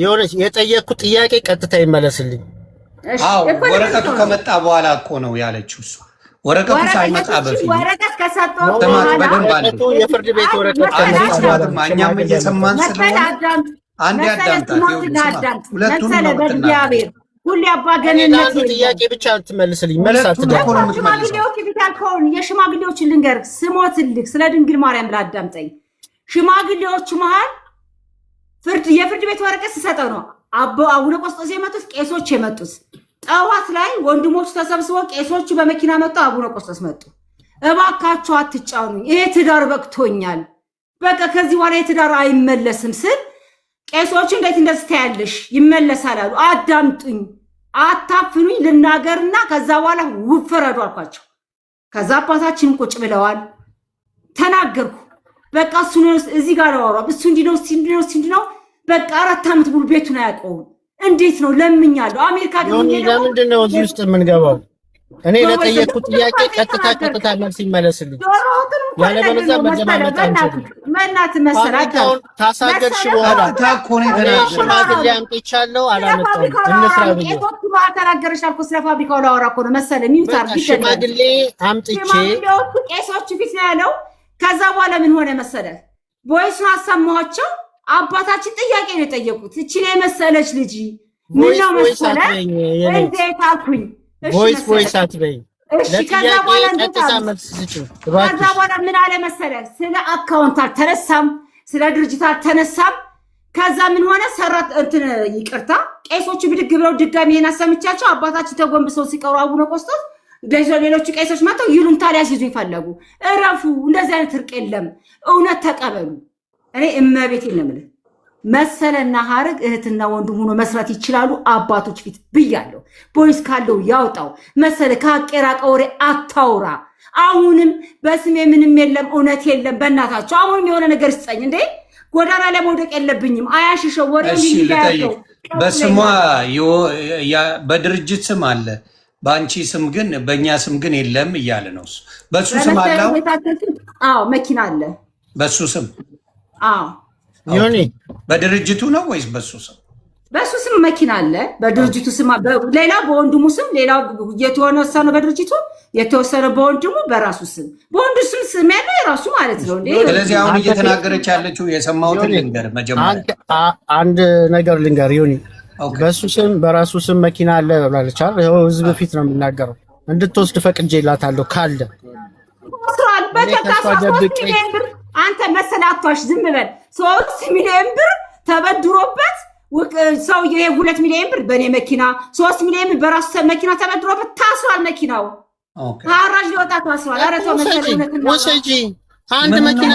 የሆነች የጠየቅኩት ጥያቄ ቀጥታ ይመለስልኝ። ወረቀቱ ከመጣ በኋላ እኮ ነው ያለችው እሱ። ወረቀቱ ሳይመጣ በፊት ወረቀት ከሰጠው በኋላ የፍርድ ቤት ወረቀት ከመጣ እኛም እየሰማን ስለሆነ አንድ ያዳምጣት ሁለቱንም ነው የምትናገር። ሁሌ አባገነነት ጥያቄ ብቻ ትመልስልኝ መልስ አትደግም። ሽማግሌዎች ቢታልከውን የሽማግሌዎችን ልንገር ስሞትልክ ስለ ድንግል ማርያም ላዳምጠኝ። ሽማግሌዎቹ መሃል የፍርድ ቤት ወረቀት ሲሰጠው ነው አቡነ ቆስጦስ የመጡት ቄሶች የመጡት። ጠዋት ላይ ወንድሞቹ ተሰብስበው ቄሶቹ በመኪና መጡ፣ አቡነ ቆስጦስ መጡ። እባካችሁ አትጫኑኝ፣ ይሄ ትዳር በቅቶኛል፣ በቃ ከዚህ በኋላ የትዳር አይመለስም ስል ቄሶቹ እንዴት እንደዚህ ታያለሽ ይመለሳል አሉ። አዳምጡኝ፣ አታፍኑኝ፣ ልናገርና ከዛ በኋላ ውፍረዱ አልኳቸው። ከዛ አባታችን ቁጭ ብለዋል። ተናገርኩ። በቃ እሱ ነው እዚህ ጋር አወራው እሱ እንዲህ ነው በቃ 4 ዓመት ሙሉ ቤቱን አያውቀውም። እንዴት ነው ለምኛለሁ። አሜሪካ ለምንድን ነው እዚህ ውስጥ የምንገባው? እኔ ለጠየቅኩት ጥያቄ ቀጥታ መልስ ይመለስልኝ። ያለበለዚያ መጀማመጥ አንችልም። መናት መሰላቸው ታሳገድሽ በኋላ ታኮኔ ሽማግሌ አምጥቻለሁ አላመጣሁም። እንስራ ብዬ ተናገረሽ አልኩ። ስለ ፋብሪካው ላወራ እኮ ነው መሰለ ሚውታር ሽማግሌ አምጥቼ ቄሶቹ ፊት ነው ያለው። ከዛ በኋላ ምን ሆነ መሰለ ቮይሱን አሰማኋቸው። አባታችን ጥያቄ ነው የጠየቁት። እቺ ነው የመሰለች ልጅ ምን ነው መሰለ እንዴት አልኩኝ። ቮይስ አትበይ። እሺ ከዛ በኋላ ምን አለ መሰለ ስለ አካውንት አልተነሳም፣ ስለ ድርጅት አልተነሳም። ከዛ ምን ሆነ ሰራት እንትን ይቅርታ ቄሶቹ ብድግ ብለው ድጋሚ ይሄን አሰምቻቸው አባታችን ተጎንብሰው ሲቀሩ አቡነ ቆስጦስ ሌሎቹ ቄሶች መጥተው ይሉንታ ሊያስይዙኝ ፈለጉ። እረፉ፣ እንደዚህ አይነት እርቅ የለም፣ እውነት ተቀበሉ። እኔ እመቤቴን ነው የምልህ መሰለና ሀረግ እህትና ወንድም ሆኖ መስራት ይችላሉ። አባቶች ፊት ብያለሁ። ፖሊስ ካለው ያውጣው። መሰለ ከአቄራ ቀወሬ አታውራ። አሁንም በስሜ ምንም የለም እውነት የለም። በእናታቸው አሁንም የሆነ ነገር ስጠኝ እንዴ። ጎዳና ላይ መውደቅ የለብኝም። አያሽሸው ወሬ ይያያለው። በስሟ በድርጅት ስም አለ፣ በአንቺ ስም ግን በእኛ ስም ግን የለም እያለ ነው እሱ። በሱ ስም አለው። አዎ መኪና አለ በሱ ስም። አዎ ዮኒ በድርጅቱ ነው ወይስ በሱ ስም? በሱ ስም መኪና አለ። በድርጅቱ ስም ሌላ በወንድሙ ስም ሌላ የተወሰነ በድርጅቱ የተወሰነ በወንድሙ በራሱ ስም በወንዱ ስም ያለው የራሱ ማለት ነው እንዴ። ስለዚህ አሁን እየተናገረች ያለችው የሰማሁትን ልንገር። መጀመሪያ አንድ ነገር ልንገር ዮኒ። በሱ ስም በራሱ ስም መኪና አለ ብላለች አይደል? ይኸው ህዝብ ፊት ነው የምናገረው። እንድትወስድ ፈቅጄላታለሁ ካለ ስራል በተካፋ አንተ መሰላቷሽ ዝም በል። 3 ሚሊዮን ብር ተበድሮበት ሰውዬ 2 ሚሊዮን ብር በኔ መኪና 3 ሚሊዮን ብር በራሱ መኪና ተበድሮበት ታስሯል። መኪናው ታራጅ ሊወጣ ታስሯል። ኧረ ተው መሰለኝ አንድ መኪና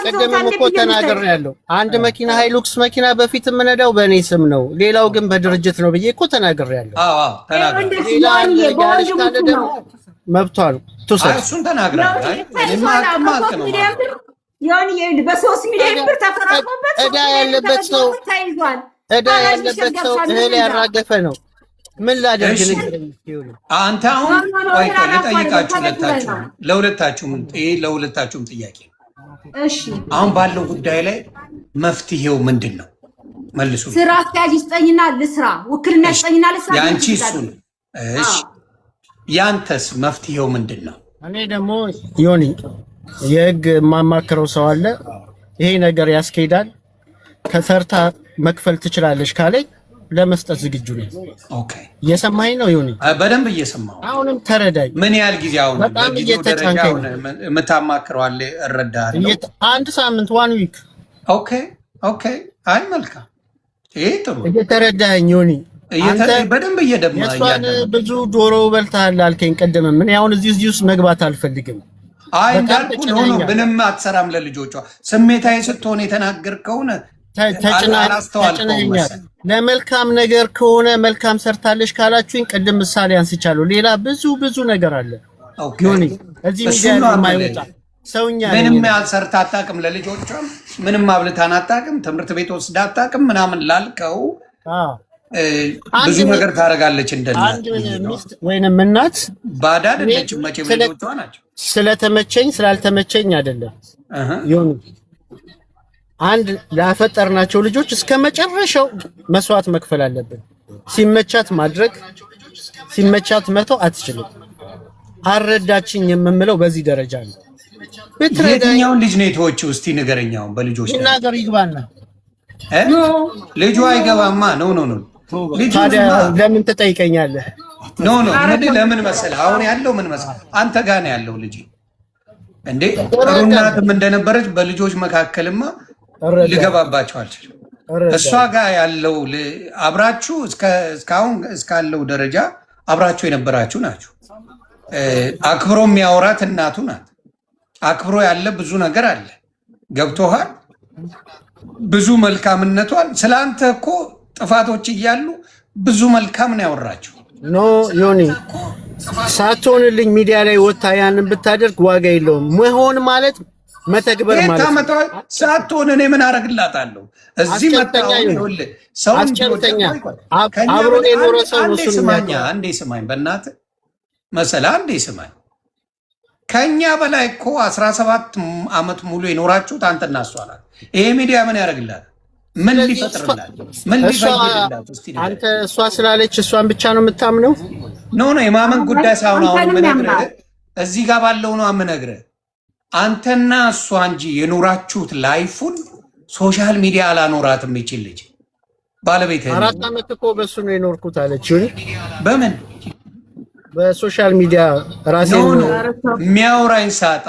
ቀደም እኮ ተናግሬያለሁ። አንድ መኪና ሃይሉክስ መኪና በፊት የምነዳው በእኔ ስም ነው፣ ሌላው ግን በድርጅት ነው ብዬ እኮ ተናግሬያለሁ። መብቷ ነው ትውሰድ። እሱን ተናግረሃል። በ3 ሚሊዮን ብር ተፈራርሞበት ዕዳ ያለበት ሰው እህል ያራገፈ ነው። ምን ላደርግ ንገረኝ። አንተ አሁን ቆይ ልጠይቃችሁ ለሁለታችሁም ጥያቄ። እሺ አሁን ባለው ጉዳይ ላይ መፍትሄው ምንድን ነው? መልሱ። ስራ አስኪያጅ ይስጠኝና ልስራ፣ ውክልና ይስጠኝና ልስራ። ያንቺ እሱን እሺ፣ ያንተስ መፍትሄው ምንድን ነው? እኔ ደግሞ ዮኒ የህግ የማማክረው ሰው አለ። ይሄ ነገር ያስኬዳል፣ ከሰርታ መክፈል ትችላለሽ ካለኝ ለመስጠት ዝግጁ ነኝ። ኦኬ፣ እየሰማኸኝ ነው ዮኒ? በደንብ እየሰማሁ። አሁንም ተረዳኝ። ምን ያህል ጊዜ አሁን በጣም እየተጫንከኝ የምታማክረው አለ? እረዳለሁ። አንድ ሳምንት 1 ዊክ። ኦኬ። አይ መልካም፣ ይሄ ጥሩ። እየተረዳኸኝ ዮኒ? በደንብ እየደማ የእሷን ብዙ ዶሮ በልተሃል አልከኝ ቅድም። ምን አሁን እዚህ ውስጥ መግባት አልፈልግም። አይ እንዳልኩ ነው። ምንም አትሰራም ለልጆቿ። ስሜታዊ ስትሆን የተናገርከውን ተጭነኛል። ለመልካም ነገር ከሆነ መልካም ሰርታለሽ ካላችሁኝ ቅድም ምሳሌ አንስቻለሁ። ሌላ ብዙ ነገር አለ ዮኒ፣ እዚህ ሚዲያ የማይወጣ ሰውኛ። ምንም ያልሰርታ አታውቅም፣ ለልጆቿም ምንም አብልታን አታውቅም፣ ትምህርት ቤት ወስዳ አታውቅም ምናምን ላልከው ብዙ ነገር ታደርጋለች። እንደናት ወይንም እናት ባዳ አይደለችም። መቼም ልጆቿ ናቸው። ስለተመቸኝ ስላልተመቸኝ አይደለም ዮኒ። አንድ ላፈጠርናቸው ልጆች እስከ መጨረሻው መስዋዕት መክፈል አለብን። ሲመቻት ማድረግ፣ ሲመቻት መተው አትችልም። አረዳችኝ የምምለው በዚህ ደረጃ ነው። የትኛውን ልጅ ነው የተወችው? እስቲ ንገረኛውን። በልጆች ነገር ይግባና ልጁ አይገባማ። ኖ ታዲያ ለምን ትጠይቀኛለህ? ኖ ለምን መሰለህ? አሁን ያለው ምን መሰለህ? አንተ ጋር ነው ያለው ልጅ እንዴ። ጥሩ እናትም እንደነበረች በልጆች መካከልማ ልገባባቸው አልችልም። እሷ ጋር ያለው አብራችሁ እስካሁን እስካለው ደረጃ አብራችሁ የነበራችሁ ናችሁ። አክብሮ የሚያወራት እናቱ ናት። አክብሮ ያለ ብዙ ነገር አለ። ገብቶሃል? ብዙ መልካምነቷን ስለአንተ እኮ ጥፋቶች እያሉ ብዙ መልካም ነው ያወራችሁ። ኖ ዮኒ፣ ሳትሆንልኝ ሚዲያ ላይ ወጣ ያንን ብታደርግ ዋጋ የለውም። መሆን ማለት መተግበር ማለት ነው። ሳትሆን እኔ ምን አደርግላታለሁ? እዚህ መጣው ይኸውልህ፣ ሰው አስጨንተኛ አብሮን የኖረ ሰው ነው። አንዴ ስማኝ፣ በእናትህ መሰለህ፣ አንዴ ስማኝ። ከኛ በላይ እኮ 17 ዓመት ሙሉ የኖራችሁት አንተና እሷ ናት። ይሄ ሚዲያ ምን ያደርግላታል? ምን ሊፈጥርላት? ምን ሊፈይድላት? እስቲ አንተ እሷ ስላለች እሷን ብቻ ነው የምታምነው? ኖ የማመን ጉዳይ ሳይሆን አሁን የምነግርህ እዚህ ጋር ባለው ነው የምነግርህ። አንተና እሷ እንጂ የኖራችሁት ላይፉን ሶሻል ሚዲያ አላኖራትም። ይችል ልጅ ባለቤት 4 ዓመት እኮ በሱ ነው የኖርኩት አለች። በምን በሶሻል ሚዲያ ራሴን የሚያወራኝ ሳጣ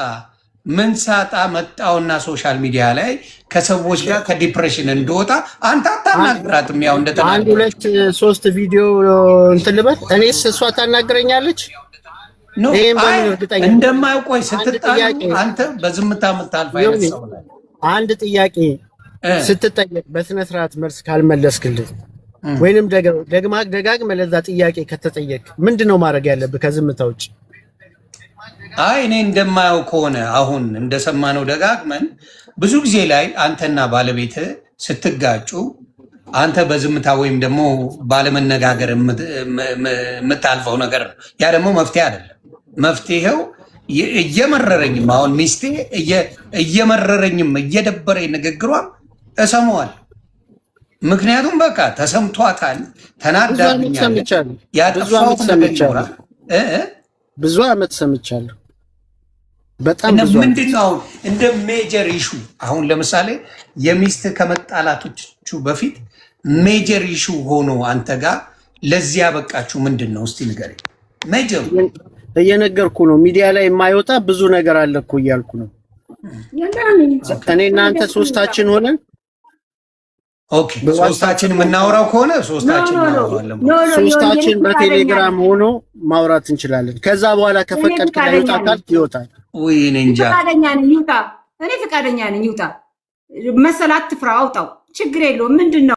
ምን ሳጣ መጣውና ሶሻል ሚዲያ ላይ ከሰዎች ጋር ከዲፕሬሽን እንደወጣ አንተ አታናግራትም። ያው እንደተናገረ 1 2 3 ቪዲዮ እንትን ልበል። እኔስ እሷ ታናግረኛለች? እንደማያውቆይ ስትጣል አንተ በዝምታ የምታልፍ አይነት ሰው ነህ። አንድ ጥያቄ ስትጠየቅ በስነ ስርዓት መልስ ካልመለስክልኝ ወይንም ደጋግመህ ለዛ ጥያቄ ከተጠየቅ ምንድነው ማድረግ ያለብህ ከዝምታ ውጭ? አይ እኔ እንደማያው ከሆነ አሁን እንደሰማነው ደጋግመን ብዙ ጊዜ ላይ አንተና ባለቤት ስትጋጩ አንተ በዝምታ ወይም ደግሞ ባለመነጋገር የምታልፈው ነገር ነው። ያ ደግሞ መፍትሄ አይደለም። መፍትሄው እየመረረኝም አሁን ሚስቴ እየመረረኝም እየደበረኝ ንግግሯም እሰማዋለሁ። ምክንያቱም በቃ ተሰምቷታል፣ ተናዳብኛለች። ያጠፋሁት ነገር ይኖራል። ብዙ ዓመት ሰምቻለሁ። በጣም ብዙ ምንድነው እንደ ሜጀር ኢሹ አሁን ለምሳሌ የሚስት ከመጣላቶቹ በፊት ሜጀር ኢሹ ሆኖ አንተ ጋር ለዚያ በቃችሁ ምንድን ነው? እስቲ ንገረኝ። ሜጀር እየነገርኩ ነው። ሚዲያ ላይ የማይወጣ ብዙ ነገር አለ እኮ እያልኩ ነው። እኔ እናንተ ሶስታችን ሆነን ኦኬ ሶስታችን የምናወራው ከሆነ ሶስታችን እናወራለን። ሶስታችን በቴሌግራም ሆኖ ማውራት እንችላለን። ከዛ በኋላ ከፈቀድክ ይወጣል ይወጣል። ወይ እኔ እንጃ። ፈቃደኛ ነኝ ይውጣ። እኔ ፈቃደኛ ነኝ ይውጣ። መሰላት ትፍራ አውጣው፣ ችግር የለውም። ምንድነው